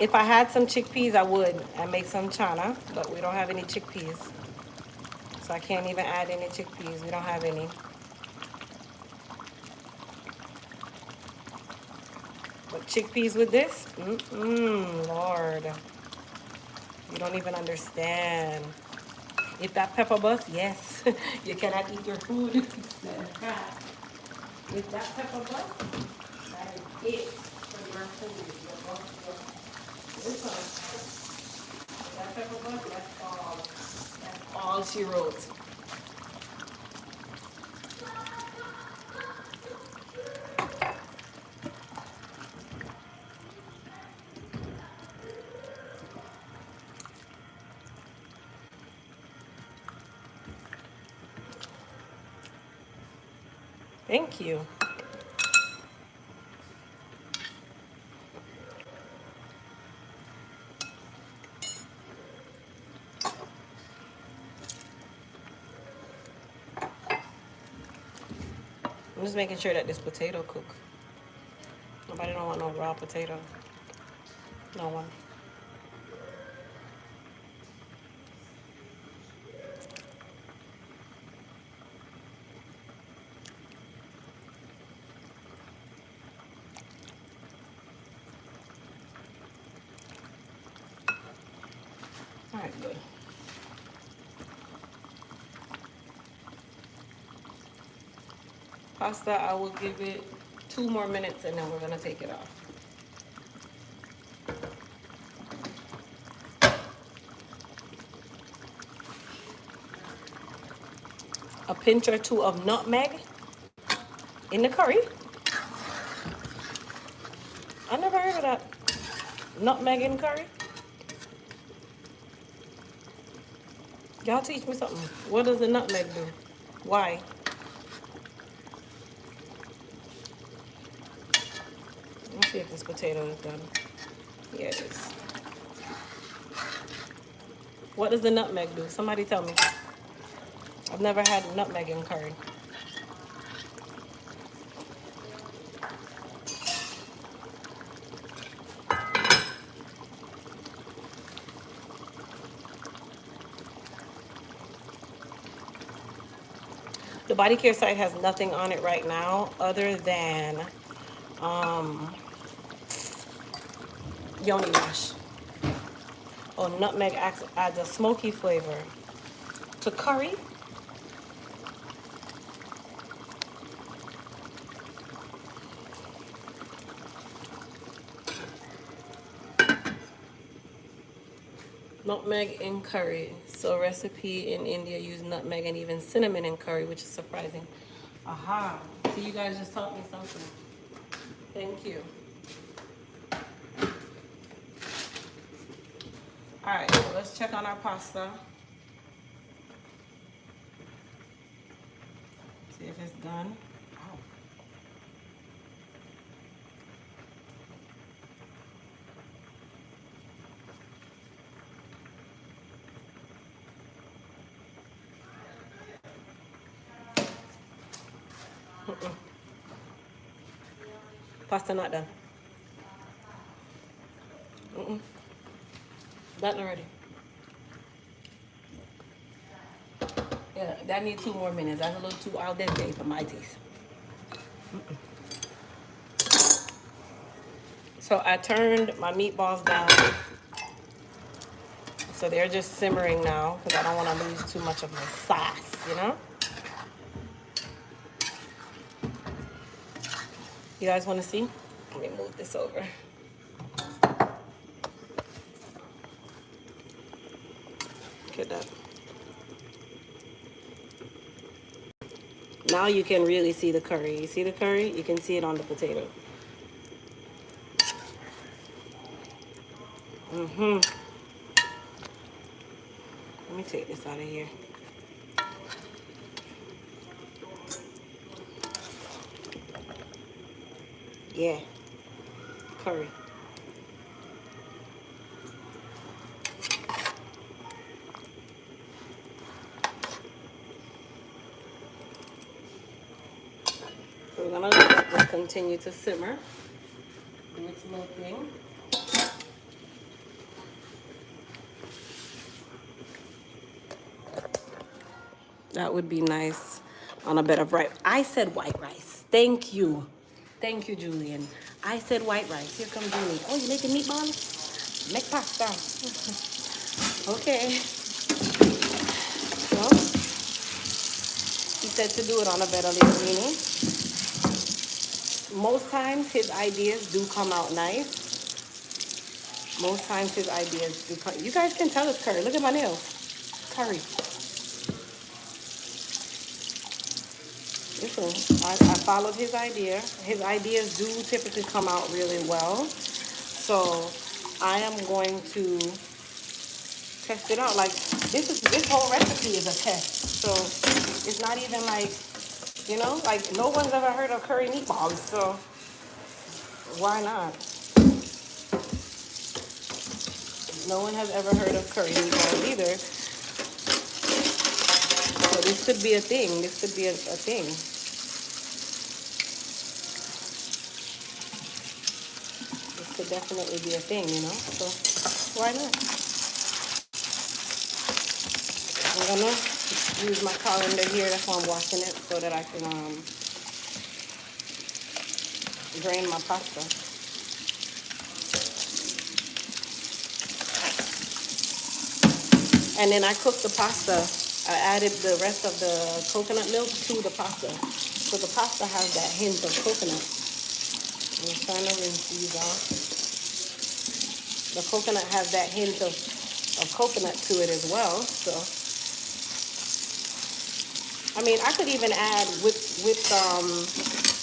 If I had some chickpeas, I would and make some chana, but we don't have any chickpeas. So I can't even add any chickpeas. We don't have any. But chickpeas with this? Lord. You don't even understand. If that pepper bust, yes, you cannot eat your food. If that pepper bust, that is it for your food. This one, if that pepper bust, that's all. That's all she wrote. Thank you. I'm just making sure that this potato cook. Nobody don't want no raw potato. No one. All right, good. Pasta, I will give it 2 more minutes and then we're gonna take it off. A pinch or 2 of nutmeg in the curry. I never heard of that. Nutmeg in curry. Y'all teach me something. What does the nutmeg do? Why? Let's see if this potato is done. Yeah, it is. What does the nutmeg do? Somebody tell me. I've never had nutmeg in curry. The body care site has nothing on it right now other than yoni mash. Oh, nutmeg adds a smoky flavor to curry. Nutmeg in curry. So recipe in India use nutmeg and even cinnamon in curry, which is surprising. Aha. So you guys just taught me something. Thank you. Alright, so let's check on our pasta. See if it's done. Pasta not done. Done already. Yeah, that needs 2 more minutes. That's a little too al dente for my taste. So I turned my meatballs down. So they're just simmering now because I don't want to lose too much of my sauce, you know? You guys want to see? Let me move this over. Look at that. Now you can really see the curry. You see the curry? You can see it on the potato. Let me take this out of here. Yeah, curry. So we're gonna let this continue to simmer. Do its little thing. That would be nice on a bed of rice. I said white rice. Thank you. Thank you, Julian. I said white rice. Here comes Julie. Oh, you making meatballs? Make pasta. Okay. So, he said to do it on a bed of linguine. Most times his ideas do come out nice. Most times his ideas do come. You guys can tell it's curry. Look at my nails. Curry. Listen, I followed his idea. His ideas do typically come out really well. So I am going to test it out. Like this whole recipe is a test. So it's not even like, you know, like no one's ever heard of curry meatballs. So why not? No one has ever heard of curry meatballs either. So this could be a thing. This could be a thing. This could definitely be a thing, you know? So why not? I'm gonna use my colander here. That's why I'm washing it so that I can drain my pasta. And then I cooked the pasta. I added the rest of the coconut milk to the pasta. So the pasta has that hint of coconut. I'm trying to rinse these off. The coconut has that hint of coconut to it as well. So, I mean, I could even add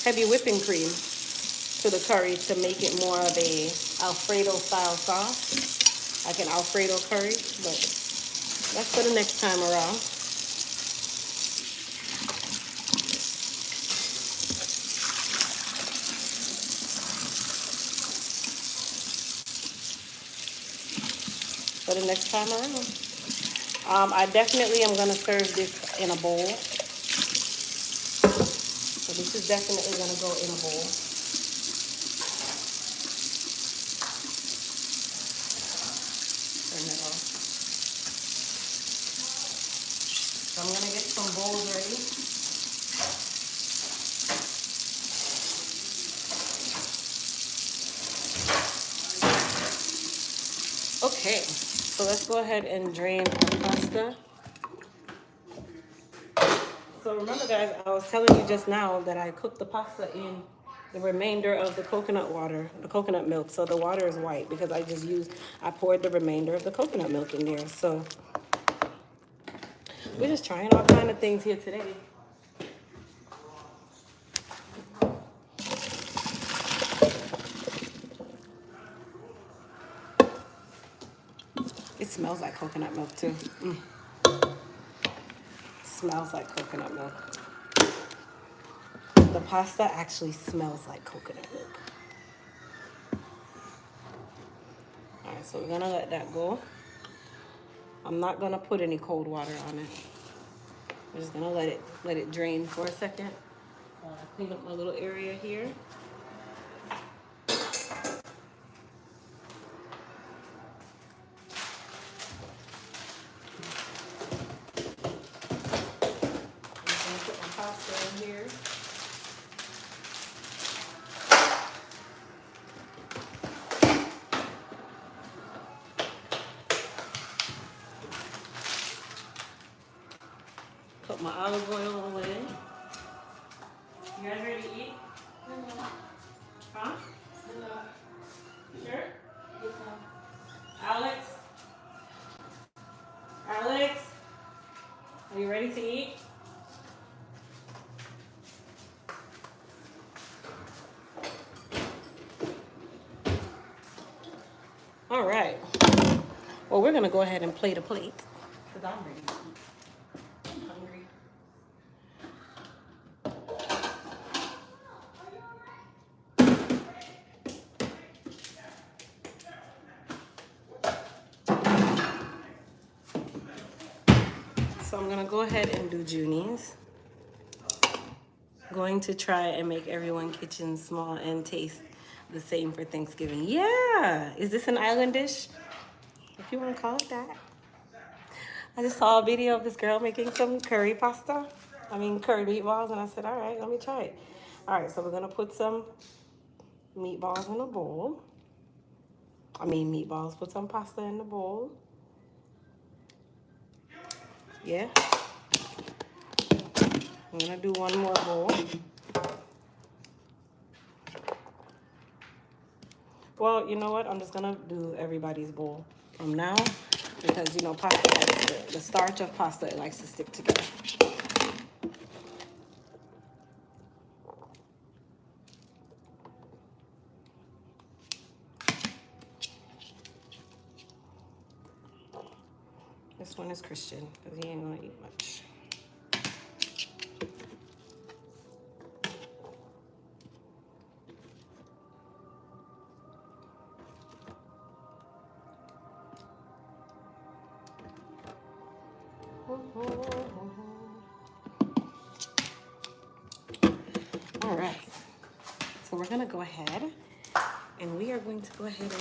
heavy whipping cream to the curry to make it more of a Alfredo style sauce, like an Alfredo curry, but that's for the next time around. For the next time around. I definitely am going to serve this in a bowl. So this is definitely going to go in a bowl. Turn it off. So I'm going to get some bowls ready. Okay, so let's go ahead and drain our pasta. So remember guys, I was telling you just now that I cooked the pasta in the remainder of the coconut water, the coconut milk. So the water is white because I poured the remainder of the coconut milk in there. So we're just trying all kind of things here today. It smells like coconut milk too. Smells like coconut milk. The pasta actually smells like coconut milk. All right, so we're gonna let that go. I'm not gonna put any cold water on it. I'm just gonna let it drain for a second. Clean up my little area here. I'm gonna put my pasta in here. Put my olive oil in. You guys ready to eat? Huh? Sure? Alex? Alex? Are you ready to eat? All right. Well, we're gonna go ahead and plate a plate because I'm ready to eat. I'm hungry. So I'm gonna go ahead and do Junies. Going to try and make everyone kitchen small and taste the same for Thanksgiving. Yeah, is this an island dish? If you want to call it that. I just saw a video of this girl making some curry meatballs, and I said, all right, let me try it. All right, so we're gonna put some meatballs in a bowl. Meatballs, put some pasta in the bowl. Yeah. I'm gonna do one more bowl. Well, you know what? I'm just gonna do everybody's bowl from now because you know pasta, the starch of pasta, it likes to stick together. This one is Christian because he ain't gonna eat much. All right, so we're gonna go ahead and we are going to go ahead and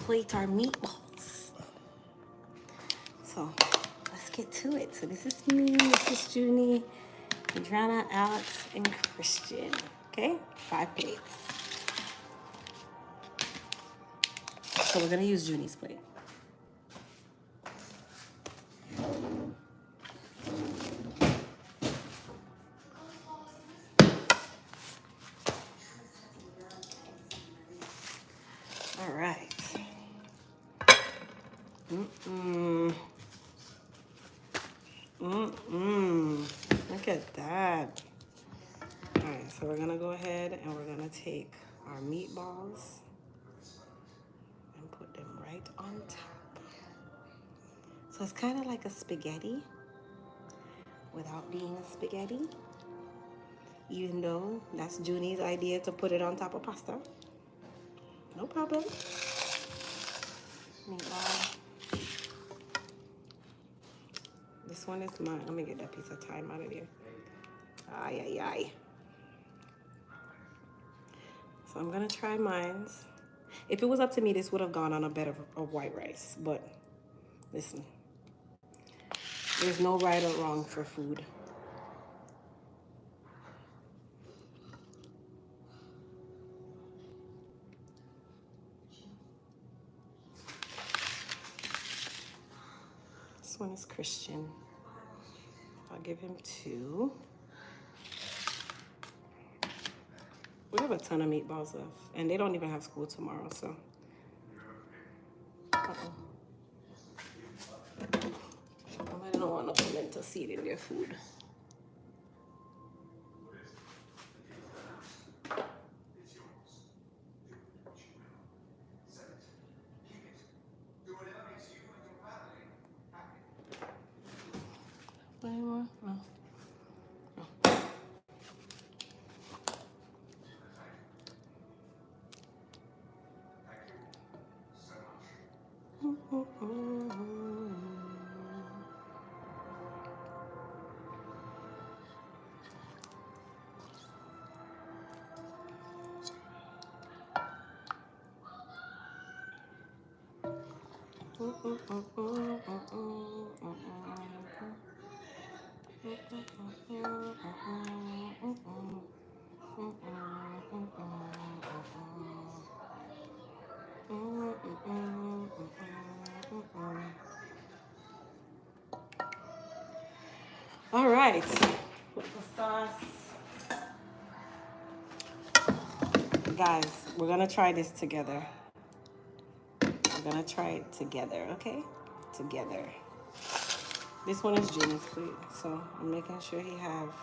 plate our meatballs. So let's get to it. So this is me, this is Junie, Adriana, Alex, and Christian. Okay, 5 plates. So we're gonna use Junie's plate. All right. Look at that. All right, so we're gonna go ahead and we're gonna take our meatballs and put them right on top. So it's kind of like a spaghetti without being a spaghetti, even though that's Junie's idea to put it on top of pasta. No problem. Meatball. This one is mine. Let me get that piece of thyme out of there. Ay, ay, ay. So I'm gonna try mine's. If it was up to me, this would have gone on a bed of white rice. But listen, there's no right or wrong for food. one is Christian. I'll give him 2. We have a ton of meatballs left, and they don't even have school tomorrow, so. Somebody don't want no pimento seed in their food. Any more? No. All right, put the sauce. Guys, we're gonna try this together. We're gonna try it together, okay? Together. This one is Jimmy's plate, so I'm making sure he have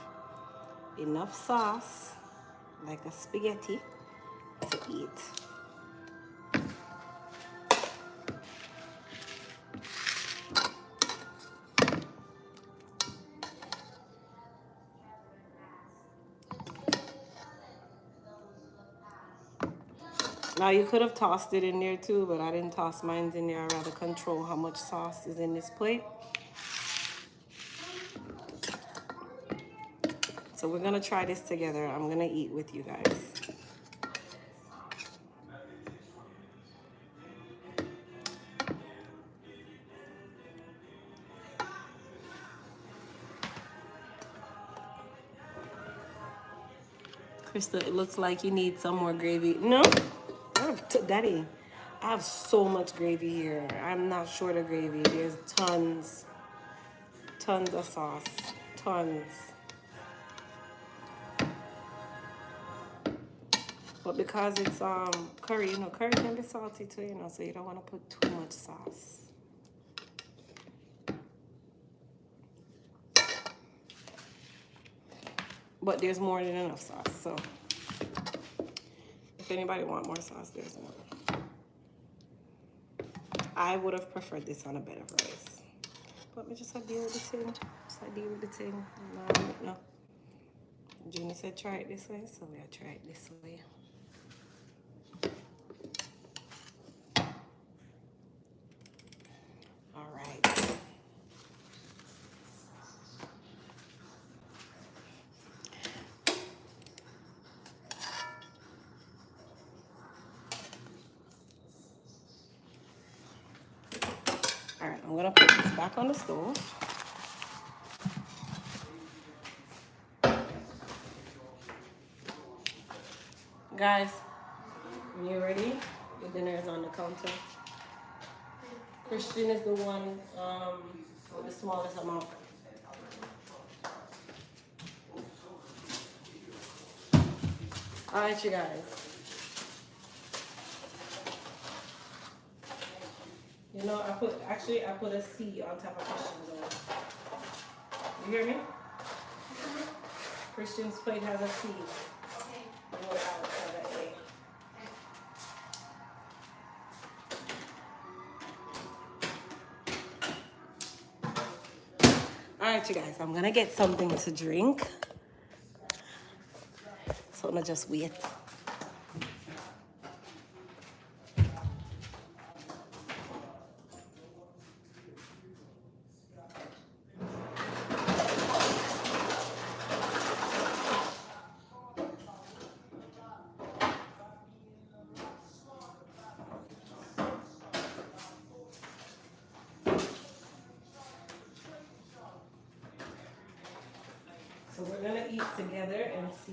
enough sauce, like a spaghetti, to eat. Now you could have tossed it in there too, but I didn't toss mine in there. I'd rather control how much sauce is in this plate. So we're gonna try this together. I'm gonna eat with you guys. Krista, it looks like you need some more gravy. No? Daddy, I have so much gravy here. I'm not short of gravy. There's tons of sauce. Tons. But because it's curry, you know, curry can be salty too, you know, so you don't want to put too much sauce. But there's more than enough sauce, so if anybody want more sauce, there's more. I would have preferred this on a bed of rice. But me just have to deal with the thing. Just have to deal with the thing. No. Junior said try it this way, so we'll try it this way. All right. All right, I'm gonna put this back on the stove. Guys, when you're ready, the dinner is on the counter. Christian is the one with the smallest amount. All right, you guys. You know, I put a C on top of Christian's own. You hear me? Christian's plate has a C. All right, you guys, I'm gonna get something to drink. So I'm gonna just wait. So we're gonna eat together and see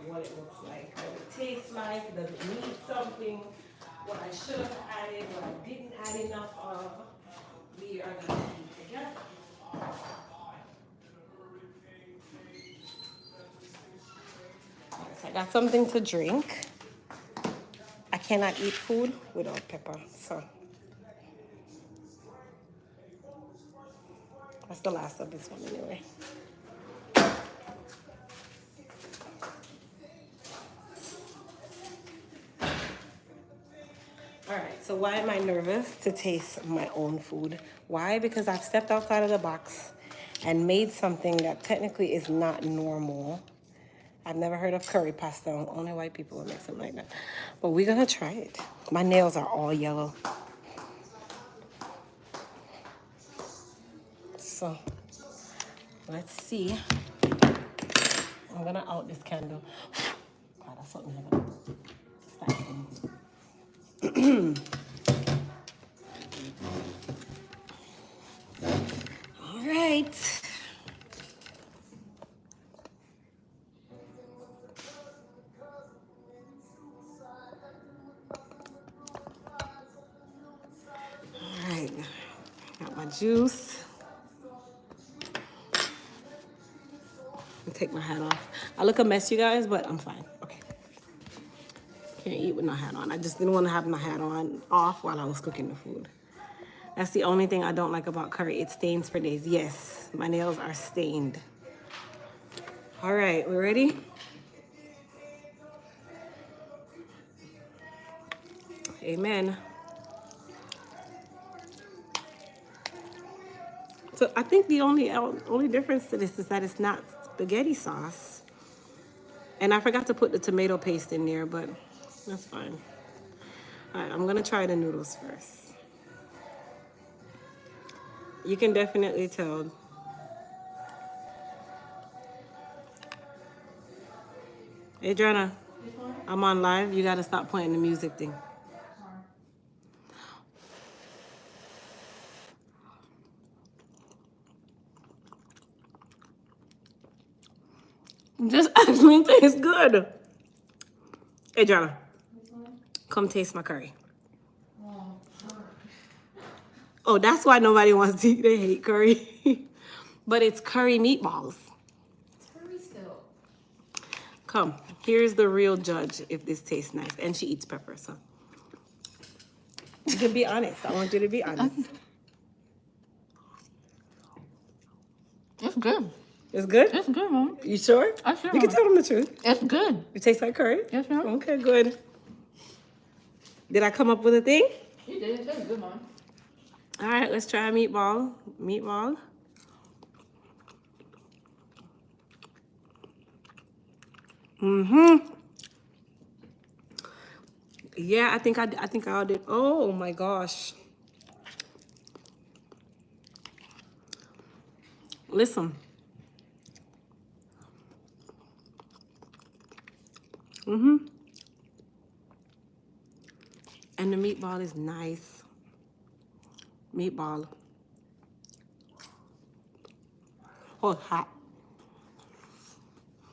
what it looks like, what it tastes like, does it need something, what I should have added, what I didn't add enough of. We are gonna eat together. I got something to drink. I cannot eat food without pepper, so that's the last of this one anyway. All right, so why am I nervous to taste my own food? Why? Because I've stepped outside of the box and made something that technically is not normal. I've never heard of curry pasta. Only white people would make something like that. But we're gonna try it. My nails are all yellow. So, let's see. I'm gonna out this candle. God, that's something I'm gonna start doing. All right. All right. Got my juice. I'll take my hat off. I look a mess, you guys, but I'm fine. Okay. Can't eat with no hat on. I just didn't want to have my hat on off while I was cooking the food. That's the only thing I don't like about curry. It stains for days. Yes, my nails are stained. All right, we ready? Amen. So I think the only difference to this is that it's not spaghetti sauce. And I forgot to put the tomato paste in there, but that's fine. All right, I'm gonna try the noodles first. You can definitely tell. Adriana, I'm on live. You gotta stop playing the music thing. Just actually tastes good. Adriana, come taste my curry. Oh, that's why nobody wants to eat. They hate curry. But it's curry meatballs. It's curry still. Come, here's the real judge if this tastes nice. And she eats pepper, so. You can be honest. I want you to be honest. It's good. It's good? It's good, Mom. You sure? I'm sure. You can tell them the truth. It's good. It tastes like curry? Yes, ma'am. Okay, good. Did I come up with a thing? You did. It tastes good, Mom. All right, let's try a meatball. Meatball. Mm-hmm. Yeah, I think I did. Oh my gosh. Listen. Mm-hmm. And the meatball is nice. Meatball. Oh, it's hot.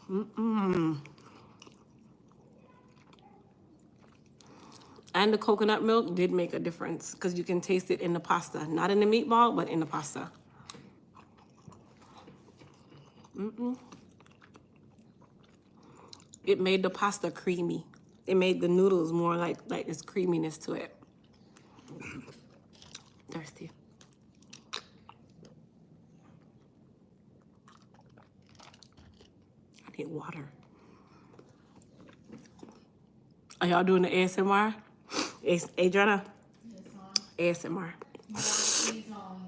Mm-mm. And the coconut milk did make a difference because you can taste it in the pasta. Not in the meatball, but in the pasta. Mm-mm. It made the pasta creamy. It made the noodles more like this creaminess to it. Thirsty. I need water. Are y'all doing the ASMR? Adriana? Yes, Mom. ASMR. Please, Mom.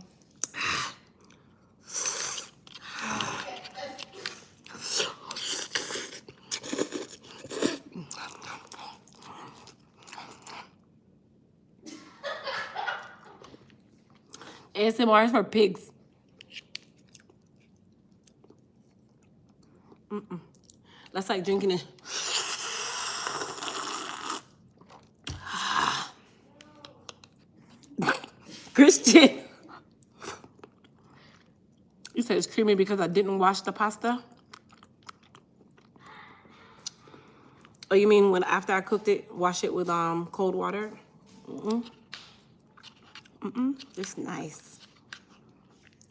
ASMR is for pigs. Mm-mm. That's like drinking it. Christian. You said it's creamy because I didn't wash the pasta? Oh, you mean when after I cooked it, wash it with cold water? Mm-mm. Mm-mm. It's nice.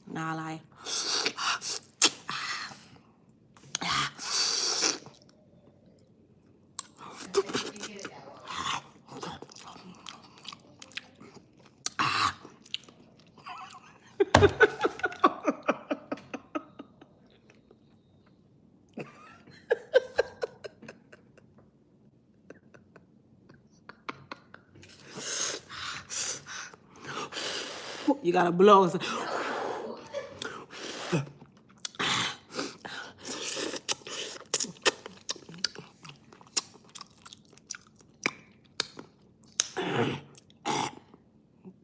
Nah, lie. You gotta blow.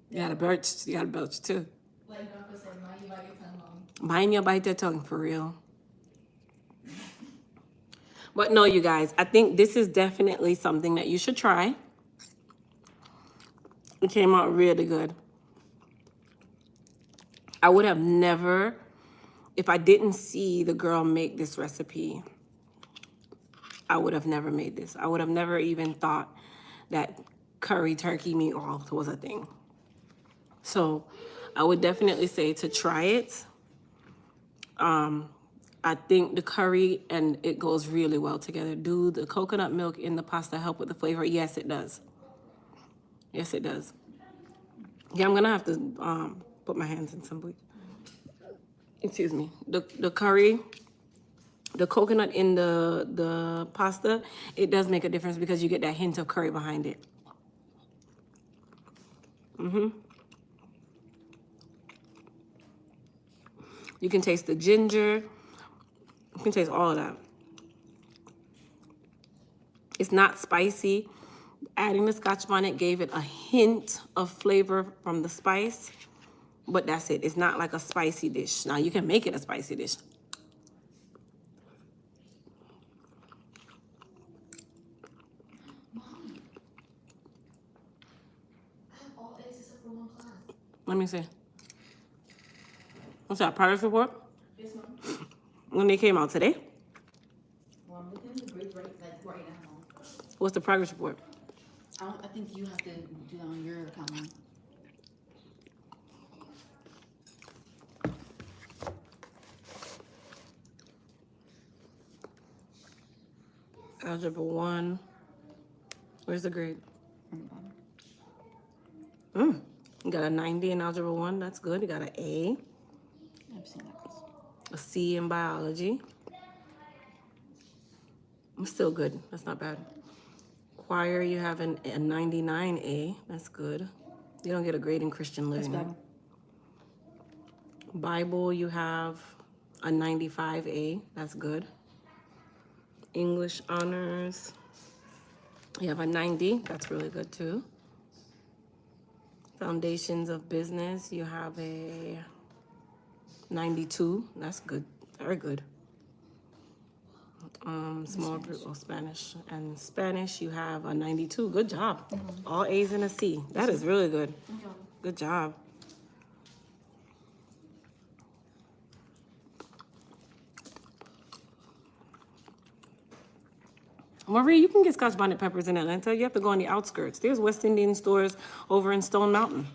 You gotta belch. You gotta belch too. Like Uncle said, mind you bite your tongue long. Mind your bite your tongue for real. But no, you guys, I think this is definitely something that you should try. It came out really good. I would have never, if I didn't see the girl make this recipe, I would have never made this. I would have never even thought that curry turkey meatballs was a thing. So I would definitely say to try it. I think the curry and it goes really well together. Do the coconut milk in the pasta help with the flavor? Yes, it does. Yes, it does. Yeah, I'm gonna have to put my hands in some bleach. Excuse me. The curry, the coconut in the pasta, it does make a difference because you get that hint of curry behind it. You can taste the ginger. You can taste all of that. It's not spicy. Adding the Scotch bonnet gave it a hint of flavor from the spice, but that's it. It's not like a spicy dish. Now, you can make it a spicy dish. I have all A's except for one class. Let me see. What's that, progress report? This one. When they came out today? Well, I'm looking at the grade right now. What's the progress report? I think you have to do that on your account. Algebra 1. Where's the grade? You got a 90 in Algebra 1. That's good. You got an A. I've seen that class. A C in biology. I'm still good. That's not bad. Choir, you have a 99A. That's good. You don't get a grade in Christian living. That's bad. Bible, you have a 95A. That's good. English honors, you have a 90. That's really good too. Foundations of business, you have a 92. That's good. Very good. Small group of Spanish. And Spanish, you have a 92. Good job. All A's and a C. That is really good. Good job. Marie, you can get Scotch bonnet peppers in Atlanta. You have to go on the outskirts. There's West Indian stores over in Stone Mountain.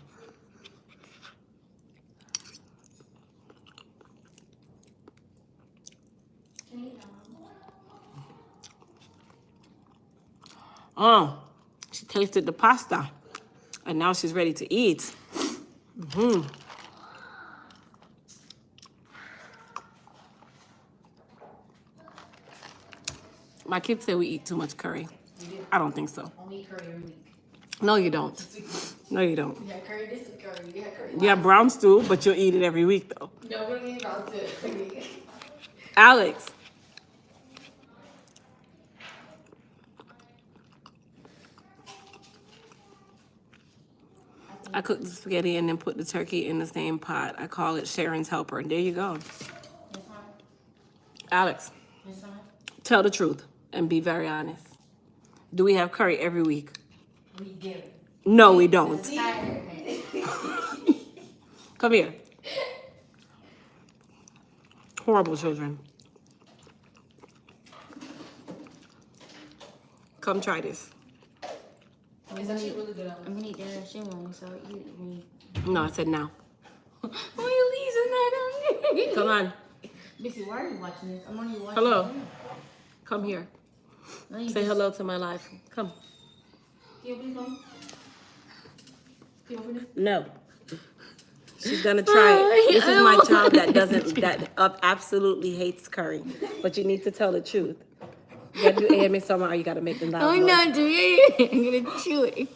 Oh, she tasted the pasta, and now she's ready to eat. My kids say we eat too much curry. I don't think so. Only eat curry every week. No, you don't. No, you don't. You had curry this and curry. You had curry. You have brown stew, but you'll eat it every week, though. No, we don't eat brown stew every week. Alex. I cooked the spaghetti and then put the turkey in the same pot. I call it Sharon's Helper. There you go. Alex, tell the truth and be very honest. Do we have curry every week? We give it. No, we don't. Come here. Horrible children. Come try this. It's actually really good. I'm gonna eat the shimmer, so you. No, I said now. Why you leaving that on me? Come on. Missy, why are you watching this? I'm only watching. Hello. Come here. Say hello to my life. Come. Can you open it, Mom? Can you open it? No. She's gonna try it. This is my child that absolutely hates curry. But you need to tell the truth. You gotta do AMSR or you gotta make them loud. I'm noise. not doing it. I'm gonna chew it.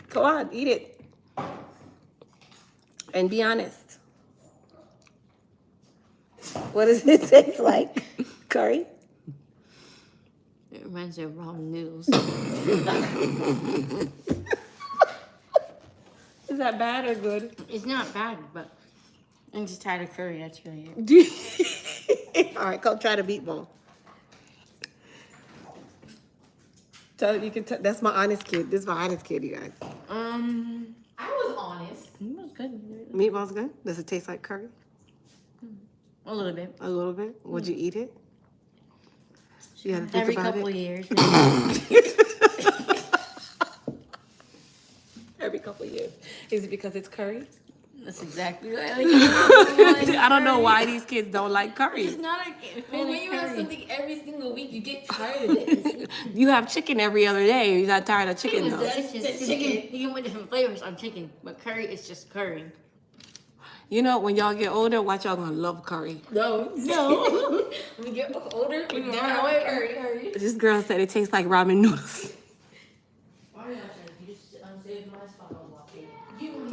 Go on, eat it. And be honest. What does it taste like? Curry? It reminds me of ramen noodles. Is that bad or good? It's not bad, but I'm just tired of curry. That's really it. All right, go try the meatball. Tell you can. That's my honest kid. This is my honest kid, you guys. I was honest. It was good. Meatball's good. Does it taste like curry? A little bit. A little bit. Would you eat it? You gotta think Every about couple it. years. Every couple years. Is it because it's curry? That's exactly what I like. I don't know why these kids don't like curry. It's not a But when you have something every single week, you get tired of it. You have chicken every other day. You're not tired of chicken though. It's just chicken. You can put different flavors on chicken, but curry is just curry. You know, when y'all get older, watch y'all gonna love curry. No. When you get older, we now have curry. This girl said it tastes like ramen noodles. Why are you you just saved my spot on walking.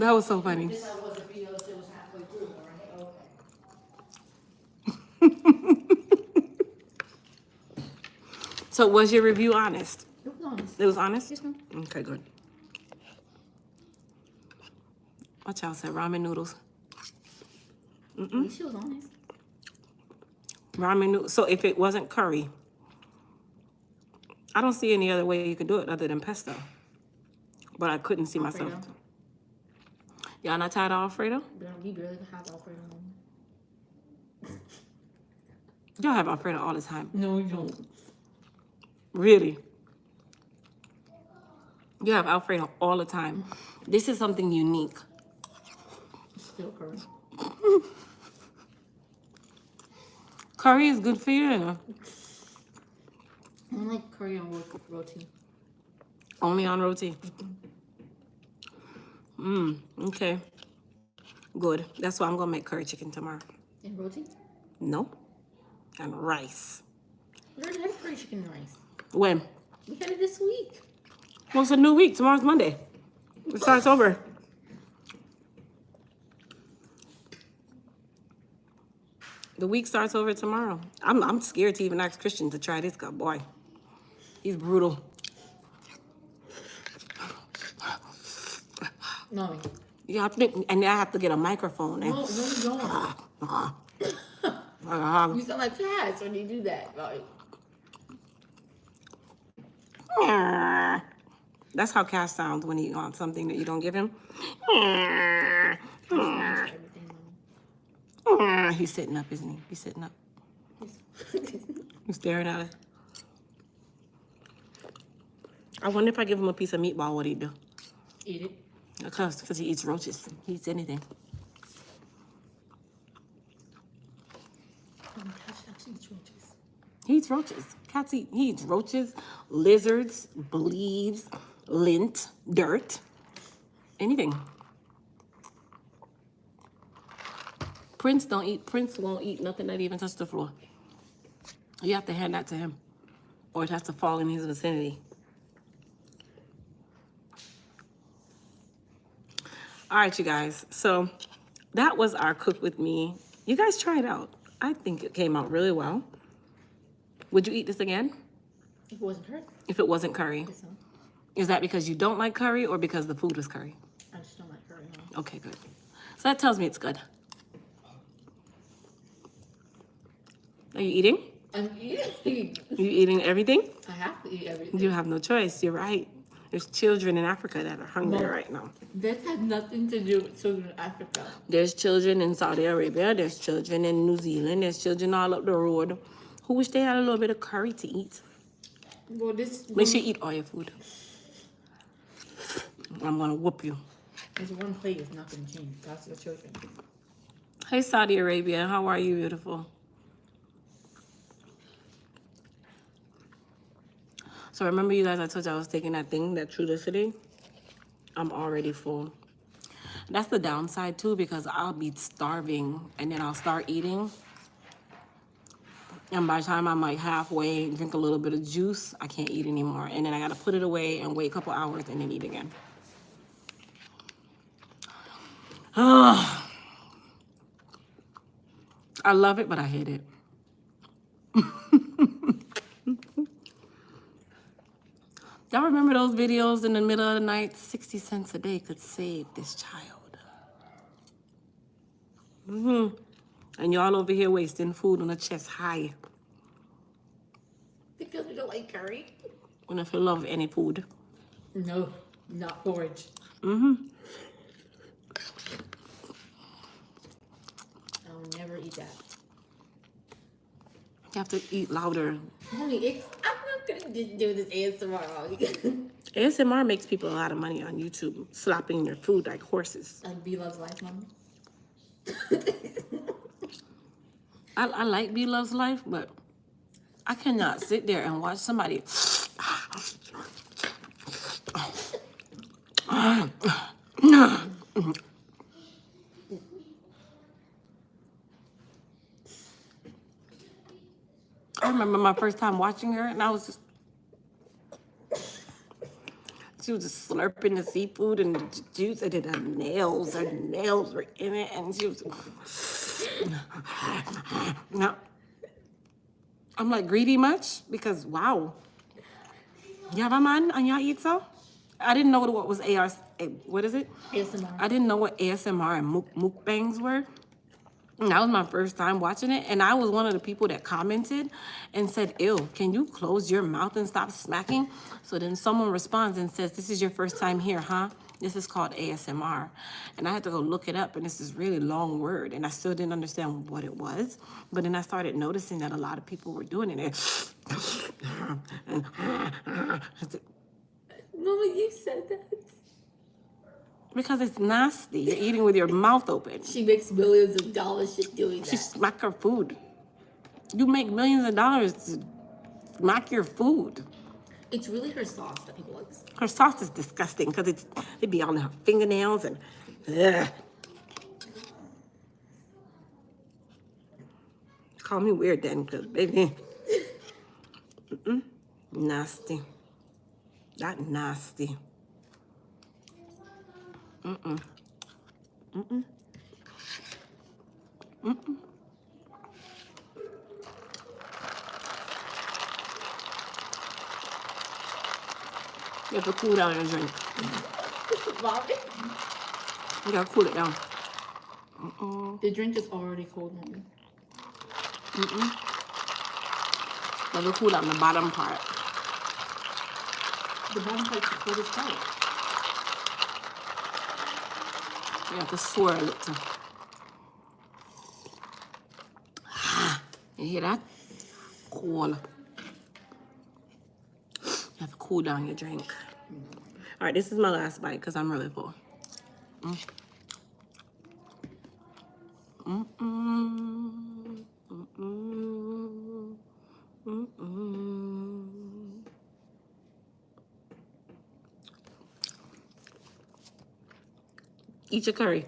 That was so funny. This I was a video that was halfway through, alright? Okay. So was your review honest? It was honest. It was honest? Yes, ma'am. Okay, good. What y'all said? Ramen noodles. She was honest. Ramen noodles. So if it wasn't curry, I don't see any other way you could do it other than pesto. But I couldn't see myself. Alfredo. Y'all not tired of Alfredo? We barely have Alfredo. Y'all have Alfredo all the time. No, we don't. Really? You have Alfredo all the time. This is something unique. Still curry. Curry is good for you, you know? I like curry on roti. Only on roti. Okay. Good. That's why I'm gonna make curry chicken tomorrow. And roti? No. And rice. We already had curry chicken and rice. When? We had it this week. Well, it's a new week. Tomorrow's Monday. It starts over. The week starts over tomorrow. I'm scared to even ask Christian to try this guy. Boy, he's brutal. No. Yeah, and I have to get a microphone. No, you don't. You sound like cats when you do that. Like, That's how Cass sounds when he wants something that you don't give him. He's sitting up, isn't he? He's sitting up. He's staring at us. I wonder if I give him a piece of meatball, what he'd do. eat it. Because he eats roaches. He eats anything. Oh my gosh, actually eats roaches. He eats roaches. Cats eat. He eats roaches, lizards, leaves, lint, dirt, anything. Prince won't eat nothing that even touches the floor. You have to hand that to him, or it has to fall in his vicinity. All right, you guys. So that was our cook with me. You guys try it out. I think it came out really well. Would you eat this again? If it wasn't curry, If it wasn't curry? guess so. Is that because you don't like curry or because the food was curry? I just don't like curry. No. Okay, good. So that tells me it's good. Are you eating? I'm eating. You eating everything? I have to eat everything. You have no choice. You're right. There's children in Africa that are hungry right now. That had nothing to do with children in Africa. There's children in Saudi Arabia. There's children in New Zealand. There's children all up the road who wish they had a little bit of curry to eat. Well, this Make sure you eat all your food. I'm gonna whoop you. this one plate is not going to change. That's the children. Hey, Saudi Arabia. How are you, beautiful? So remember, you guys, I told you I was taking that thing, that Trulicity. I'm already full. That's the downside too, because I'll be starving and then I'll start eating. And by the time I'm like halfway, drink a little bit of juice, I can't eat anymore. And then I gotta put it away and wait a couple hours and then eat again. I love it, but I hate it. Y'all remember those videos in the middle of the night? 60 cents a day could save this child. And y'all over here wasting food on a chest high. Because we don't like curry. When if you love any food. No, not porridge. Mm-hmm. I'll never eat that. You have to eat louder. Honey, I'm not gonna do this ASMR. ASMR makes people a lot of money on YouTube, slapping their food like horses. Like B Loves Life, Mom. I like B Loves Life, but I cannot sit there and watch somebody. I remember my first time watching her, and I was just. She was just slurping the seafood and the juice, and then her nails were in it, and she was. No. I'm like, greedy much? Because, wow. You have a man and you eat so? I didn't know what was what is it? ASMR. I didn't know what ASMR and mukbangs were. And that was my first time watching it. And I was one of the people that commented and said, ew, can you close your mouth and stop smacking? So then someone responds and says, this is your first time here, huh? This is called ASMR. And I had to go look it up, and it's this really long word. And I still didn't understand what it was. But then I started noticing that a lot of people were doing it. Mama, you said that. Because it's nasty. You're eating with your mouth open. She makes millions of dollars just doing She that. smack her food. You make millions of dollars to smack your food. It's really her sauce that people like. Her sauce is disgusting because it'd be on her fingernails and ugh. Call me weird then, because baby, nasty. That nasty. You have to cool down your drink. Mommy? You gotta cool it down. The drink is already cold, Mommy. You have to cool down the bottom part. The bottom part's the coldest part. You have to swirl it. You hear that? Cool. You have to cool down your drink. All right, this is my last bite because I'm really full. Eat your curry.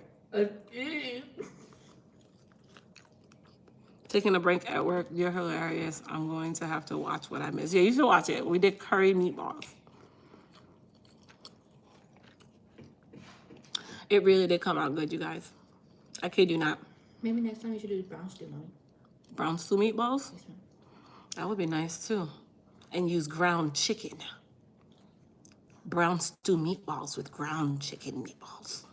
Taking a break at work. You're hilarious. I'm going to have to watch what I missed. Yeah, you should watch it. We did curry meatballs. It really did come out good, you guys. I kid you not. Maybe next time you should do the brown stew, Mommy. Brown stew meatballs? Yes, ma'am. That would be nice too. And use ground chicken. Brown stew meatballs with ground chicken meatballs.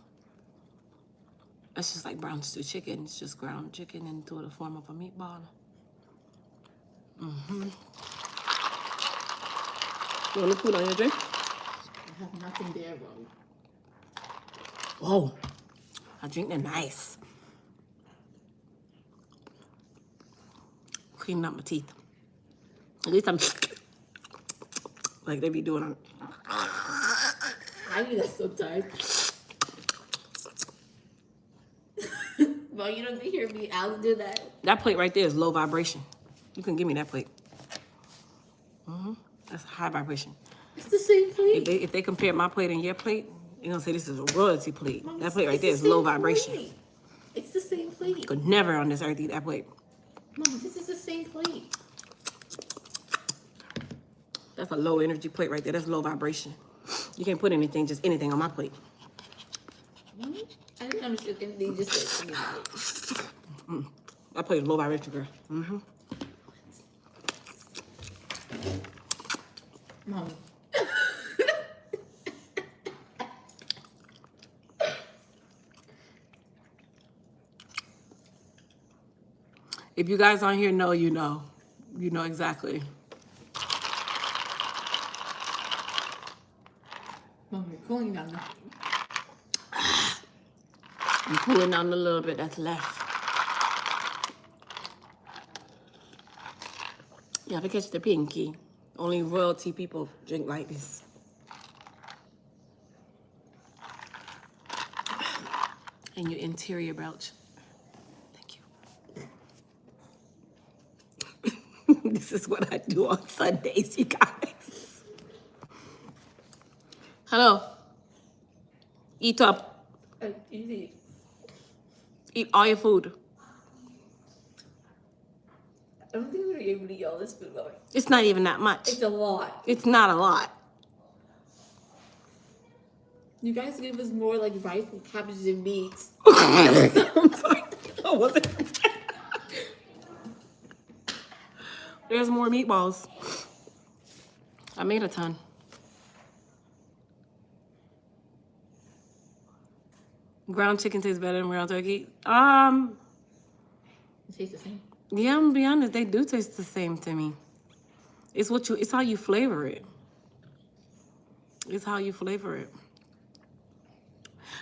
It's just like brown stew chicken. It's just ground chicken into the form of a meatball. You want to put on your drink? I have nothing there, bro. Whoa. I drink the nice. Cleaning up my teeth. At least I'm like they be doing on. I do that sometimes. Well, you don't hear me. I'll do that. That plate right there is low vibration. You can give me that plate. That's high vibration. It's the same plate. If they compare my plate and your plate, they're gonna say this is a royalty plate. Mom, That plate right it's there the is low same vibration. plate. It's the same plate. Could never on this earth eat that plate. Mom, this is the same plate. That's a low energy plate right there. That's low vibration. You can't put anything, just anything on my plate. I didn't understand anything you just said to me. That plate is low vibration, girl. Mm-hmm. Mom. If you guys on here know, you know. You know exactly. Mom, you're cooling down now. I'm cooling down a little bit that's left. You have to catch the pinky. Only royalty people drink like this. And your interior belch. Thank you. This is what I do on Sundays, you guys. Hello. Eat up. Easy. Eat all your food. I don't think we're gonna be able to eat all this food, though. It's not even that much. It's a lot. It's not a lot. You guys give us more like rice and cabbages and beets. I'm sorry. Oh, was it? There's more meatballs. I made a ton. Ground chicken tastes better than ground turkey. It tastes the same. Yeah, I'm gonna be honest, they do taste the same to me. It's how you flavor it. It's how you flavor it.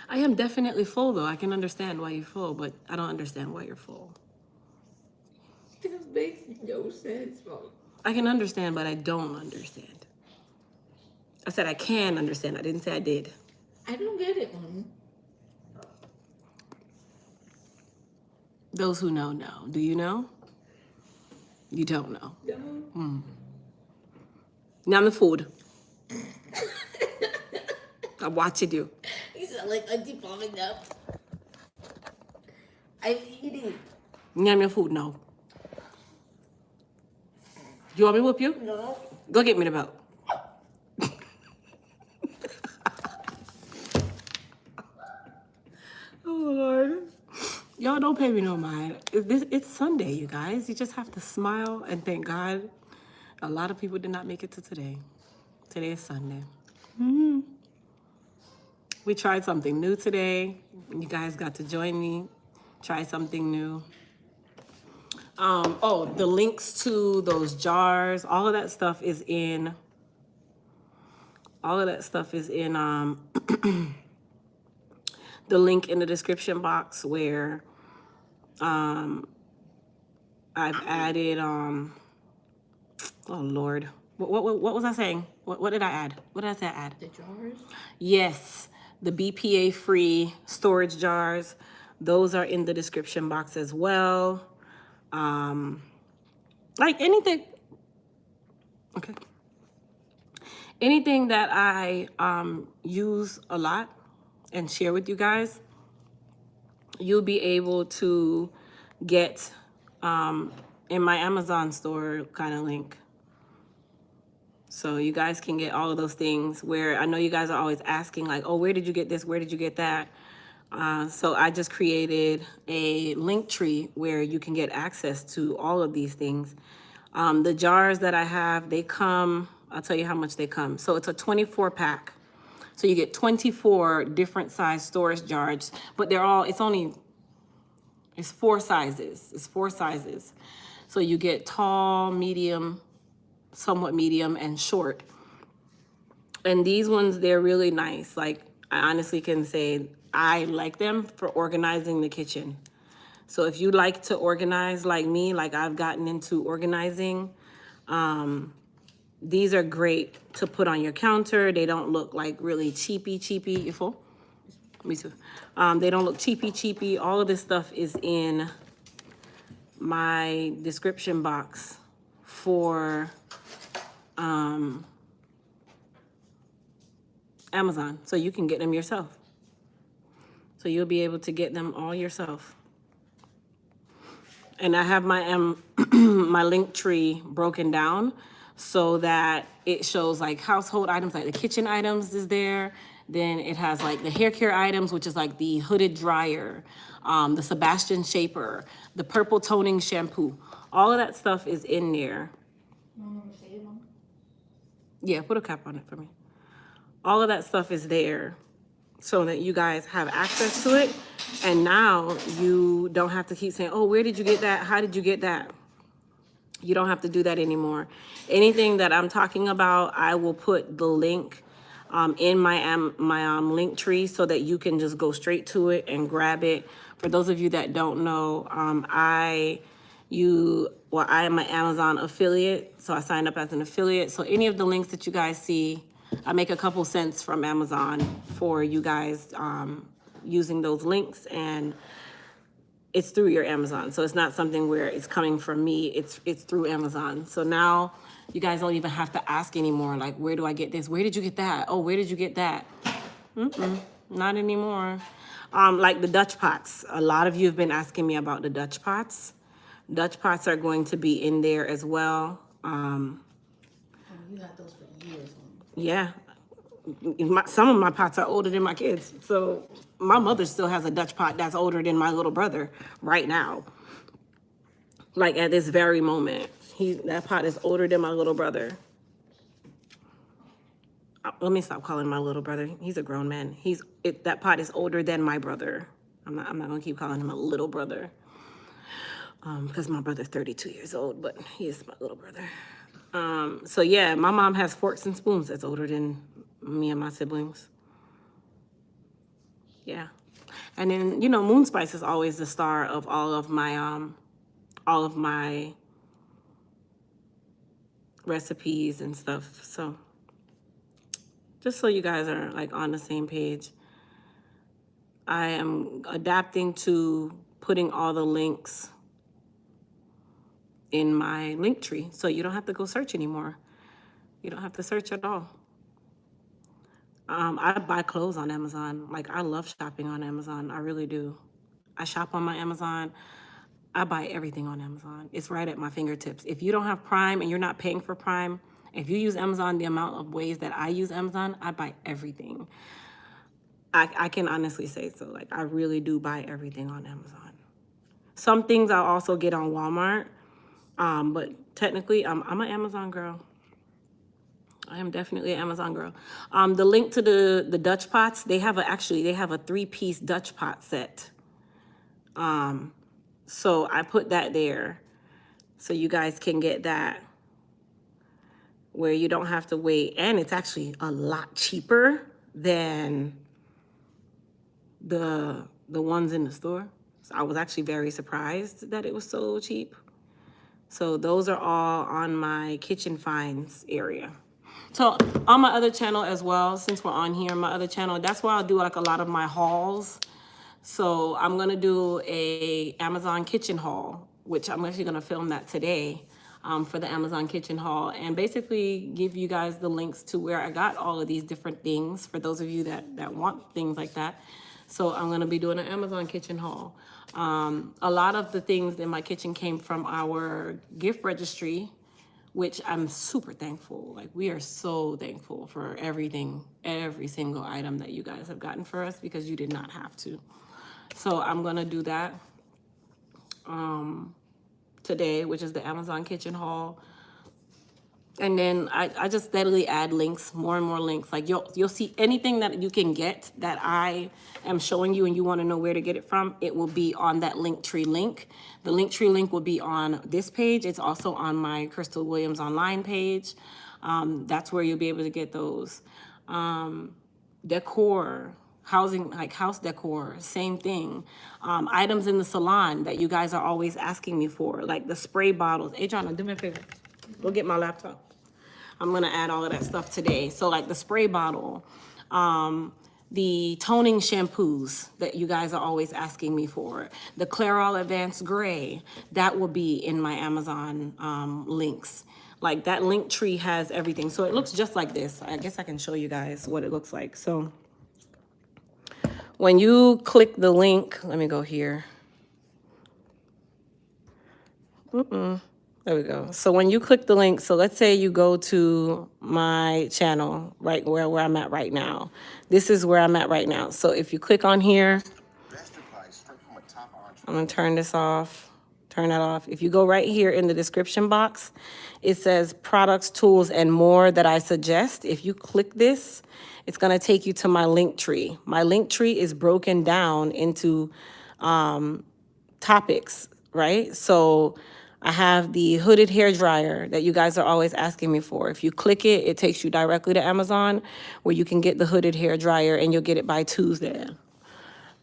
I am definitely full though. I can understand why you're full, but I don't understand why you're full. This makes no sense, Mom. I can understand, but I don't understand. I said I can understand. I didn't say I did. I don't get it, Mom. Those who know, know. Do you know? You don't know. No. Now the food. I watch you do. You sound like Auntie bombing up. I'm eating. Name your food now. You want me to whoop you? No. Go get me the belt. Oh, Lord. Y'all don't pay me no mind. It's Sunday, you guys. You just have to smile and thank God. A lot of people did not make it to today. Today is Sunday. We tried something new today. You guys got to join me. Try something new. Oh, the links to those jars, all of that stuff is in. All of that stuff is in the link in the description box where I've added oh Lord. What was I saying? What did I add? What did I say I add? The jars? Yes, the BPA free storage jars. Those are in the description box as well. Like anything. Okay. Anything that I use a lot and share with you guys, you'll be able to get in my Amazon store kind of link. So you guys can get all of those things where I know you guys are always asking like, oh, where did you get this? Where did you get that? So I just created a link tree where you can get access to all of these things. The jars that I have, they come, I'll tell you how much they come. So it's a 24 pack. So you get 24 different size storage jars, but it's four sizes. It's four sizes. So you get tall, medium, somewhat medium, and short. And these ones, they're really nice. Like, I honestly can say I like them for organizing the kitchen. So if you like to organize like me, like I've gotten into organizing, these are great to put on your counter. They don't look like really cheapy. You full? Me too. They don't look cheapy. All of this stuff is in my description box for Amazon, so you can get them yourself. So you'll be able to get them all yourself. And I have my my link tree broken down so that it shows like household items, like the kitchen items is there. Then it has like the hair care items, which is like the hooded dryer, the Sebastian shaper, the purple toning shampoo. All of that stuff is in there. Yeah, put a cap on it for me. All of that stuff is there so that you guys have access to it. And now you don't have to keep saying, oh, where did you get that? How did you get that? You don't have to do that anymore. Anything that I'm talking about, I will put the link in my link tree so that you can just go straight to it and grab it. For those of you that don't know, I am an Amazon affiliate, so I signed up as an affiliate. So any of the links that you guys see, I make a couple cents from Amazon for you guys using those links, and it's through your Amazon. So it's not something where it's coming from me, it's through Amazon. So now you guys don't even have to ask anymore, like, where do I get this? Where did you get that? Oh, where did you get that? Not anymore. Like the Dutch pots. A lot of you have been asking me about the Dutch pots. Dutch pots are going to be in there as well. You had those for years. Yeah. Some of my pots are older than my kids. So my mother still has a Dutch pot that's older than my little brother right now. Like at this very moment. That pot is older than my little brother. Let me stop calling my little brother. He's a grown man. That pot is older than my brother. I'm not gonna keep calling him a little brother. Because my brother's 32 years old, but he is my little brother. So yeah, my mom has forks and spoons that's older than me and my siblings. Yeah. And then, Moon Spice is always the star of all of my recipes and stuff. So just so you guys are like on the same page, I am adapting to putting all the links in my link tree, so you don't have to go search anymore. You don't have to search at all. I buy clothes on Amazon. Like, I love shopping on Amazon. I really do. I shop on my Amazon. I buy everything on Amazon. It's right at my fingertips. If you don't have Prime and you're not paying for Prime, if you use Amazon the amount of ways that I use Amazon, I buy everything. I can honestly say so. Like, I really do buy everything on Amazon. Some things I'll also get on Walmart. But technically, I'm an Amazon girl. I am definitely an Amazon girl. The link to the Dutch pots, they have a 3-piece Dutch pot set. So I put that there so you guys can get that where you don't have to wait. And it's actually a lot cheaper than the ones in the store. So I was actually very surprised that it was so cheap. So those are all on my kitchen finds area. So on my other channel as well, since we're on here, my other channel, that's where I'll do like a lot of my hauls. So I'm gonna do a Amazon kitchen haul, which I'm actually gonna film that today for the Amazon kitchen haul, and basically give you guys the links to where I got all of these different things for those of you that want things like that. So I'm gonna be doing an Amazon kitchen haul. A lot of the things in my kitchen came from our gift registry, which I'm super thankful. Like, we are so thankful for everything, every single item that you guys have gotten for us, because you did not have to. So I'm gonna do that today, which is the Amazon kitchen haul. And then I just steadily add links, more and more links. Like, you'll see anything that you can get that I am showing you and you want to know where to get it from, it will be on that Linktree link. The Linktree link will be on this page. It's also on my Crystal Williams online page. That's where you'll be able to get those. Decor, housing, like house decor, same thing. Items in the salon that you guys are always asking me for, like the spray bottles. Adriana, do me a favor. Go get my laptop. I'm gonna add all of that stuff today. So like the spray bottle, the toning shampoos that you guys are always asking me for, the Clairol Advanced Gray, that will be in my Amazon links. Like that link tree has everything. So it looks just like this. I guess I can show you guys what it looks like. So when you click the link, let me go here. There we go. So when you click the link, so let's say you go to my channel, right where I'm at right now. This is where I'm at right now. So if you click on here, I'm gonna turn this off, turn that off. If you go right here in the description box, it says products, tools, and more that I suggest. If you click this, it's gonna take you to my link tree. My link tree is broken down into topics, right? So I have the hooded hair dryer that you guys are always asking me for. If you click it, it takes you directly to Amazon where you can get the hooded hair dryer and you'll get it by Tuesday.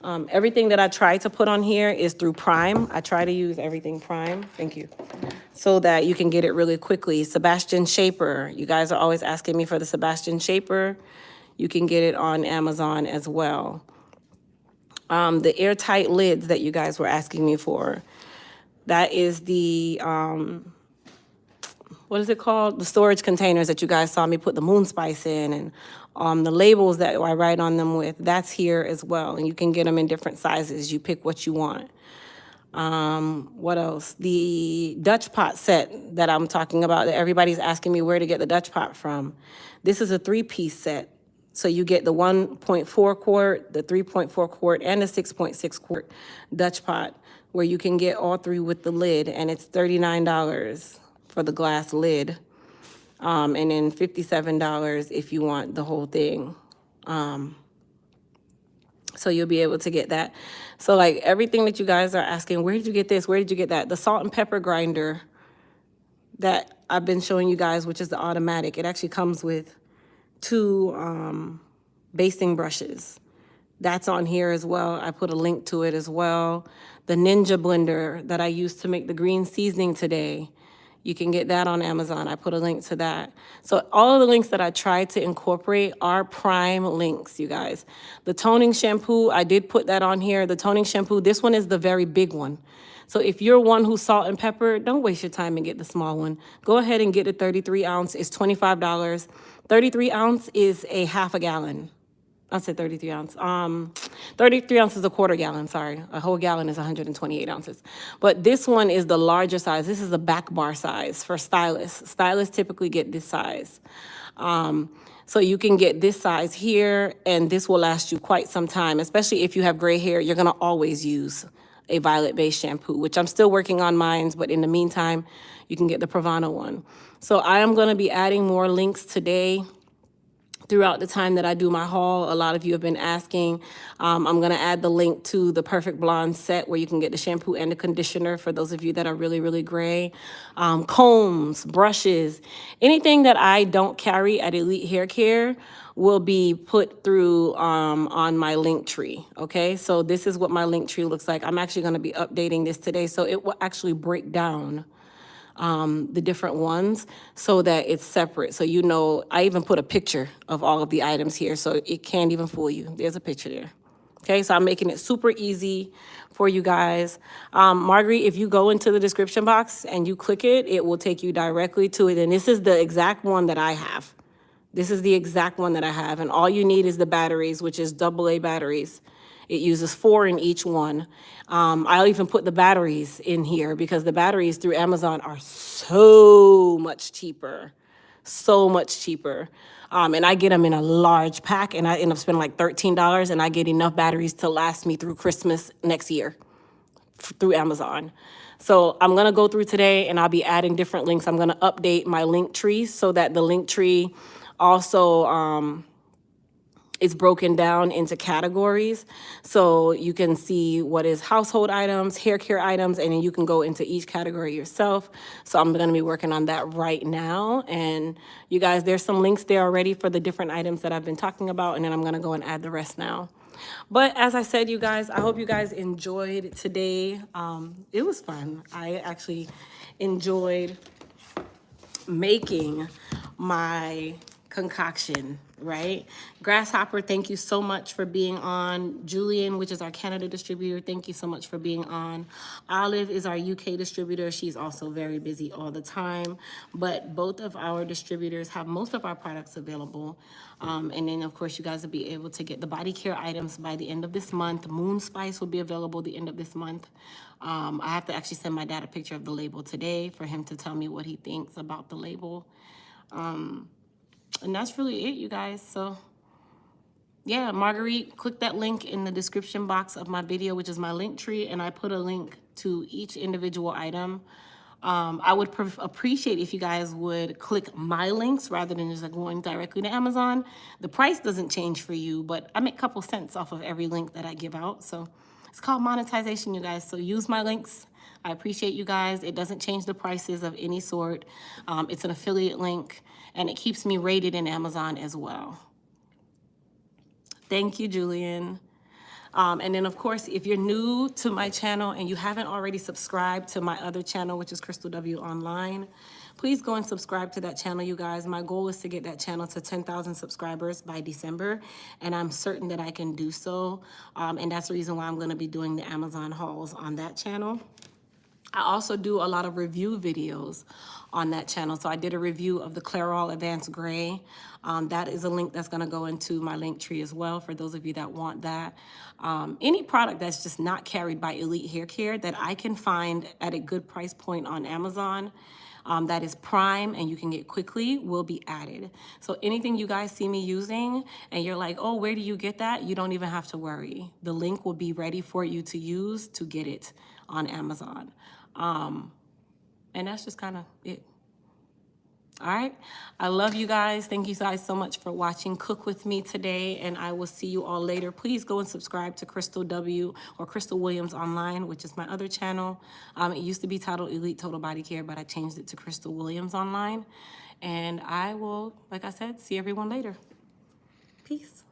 Everything that I try to put on here is through Prime. I try to use everything Prime. Thank you. So that you can get it really quickly. Sebastian Shaper. You guys are always asking me for the Sebastian Shaper. You can get it on Amazon as well. The airtight lids that you guys were asking me for. That is the, what is it called? The storage containers that you guys saw me put the moon spice in, and the labels that I write on them with, that's here as well. And you can get them in different sizes. You pick what you want. What else? The Dutch pot set that I'm talking about, that everybody's asking me where to get the Dutch pot from. This is a 3-piece set. So you get the 1.4 quart, the 3.4 quart, and the 6.6 quart Dutch pot, where you can get all three with the lid, and it's $39 for the glass lid, and then $57 if you want the whole thing. So you'll be able to get that. So like everything that you guys are asking, where did you get this? Where did you get that? The salt and pepper grinder that I've been showing you guys, which is the automatic, it actually comes with 2 basting brushes. That's on here as well. I put a link to it as well. The Ninja blender that I used to make the green seasoning today, you can get that on Amazon. I put a link to that. So all of the links that I tried to incorporate are Prime links, you guys. The toning shampoo, I did put that on here. The toning shampoo, this one is the very big one. So if you're one who's salt and pepper, don't waste your time and get the small one. Go ahead and get a 33 ounce. It's $25. 33 ounce is a half a gallon. I said 33 ounce. 33 ounces is a quarter gallon, sorry. A whole gallon is 128 ounces. But this one is the larger size. This is the back bar size for stylists. Stylists typically get this size. So you can get this size here, and this will last you quite some time, especially if you have gray hair. You're gonna always use a violet-based shampoo, which I'm still working on mine, but in the meantime, you can get the Pravana one. So I am gonna be adding more links today throughout the time that I do my haul. A lot of you have been asking. I'm gonna add the link to the Perfect Blonde set where you can get the shampoo and the conditioner for those of you that are really, really gray. Combs, brushes, anything that I don't carry at Elite Hair Care will be put through on my link tree, okay? So this is what my link tree looks like. I'm actually gonna be updating this today, so it will actually break down the different ones so that it's separate. So you know, I even put a picture of all of the items here so it can't even fool you. There's a picture there. Okay, so I'm making it super easy for you guys. Marguerite, if you go into the description box and you click it, it will take you directly to it. And this is the exact one that I have. This is the exact one that I have. And all you need is the batteries, which is AA batteries. It uses 4 in each one. I'll even put the batteries in here because the batteries through Amazon are so much cheaper. So much cheaper. And I get them in a large pack, and I end up spending like $13, and I get enough batteries to last me through Christmas next year through Amazon. So I'm gonna go through today, and I'll be adding different links. I'm gonna update my link tree so that the link tree also it's broken down into categories. So you can see what is household items, hair care items, and then you can go into each category yourself. So I'm gonna be working on that right now. And you guys, there's some links there already for the different items that I've been talking about, and then I'm gonna go and add the rest now. But as I said, you guys, I hope you guys enjoyed today. It was fun. I actually enjoyed making my concoction, right? Grasshopper, thank you so much for being on. Julian, which is our Canada distributor, thank you so much for being on. Olive is our UK distributor. She's also very busy all the time, but both of our distributors have most of our products available. And then of course you guys will be able to get the body care items by the end of this month. Moon Spice will be available the end of this month. I have to actually send my dad a picture of the label today for him to tell me what he thinks about the label. And that's really it, you guys. So yeah, Marguerite, click that link in the description box of my video, which is my link tree, and I put a link to each individual item. I would appreciate if you guys would click my links rather than just like going directly to Amazon. The price doesn't change for you, but I make a couple cents off of every link that I give out. So it's called monetization, you guys. So use my links. I appreciate you guys. It doesn't change the prices of any sort. It's an affiliate link, and it keeps me rated in Amazon as well. Thank you, Julian. And then, of course, if you're new to my channel and you haven't already subscribed to my other channel, which is Crystal W Online, please go and subscribe to that channel, you guys. My goal is to get that channel to 10,000 subscribers by December, and I'm certain that I can do so. And that's the reason why I'm going to be doing the Amazon hauls on that channel. I also do a lot of review videos on that channel. So I did a review of the Clairol Advanced Gray. That is a link that's gonna go into my link tree as well for those of you that want that. Any product that's just not carried by Elite Hair Care that I can find at a good price point on Amazon, that is prime and you can get quickly, will be added. So anything you guys see me using and you're like, oh, where do you get that? You don't even have to worry. The link will be ready for you to use to get it on Amazon. And that's just kind of it. All right. I love you guys. Thank you guys so much for watching Cook With Me today, and I will see you all later. Please go and subscribe to Crystal W or Crystal Williams Online, which is my other channel. It used to be titled Elite Total Body Care, but I changed it to Crystal Williams Online. And I will, like I said, see everyone later. Peace.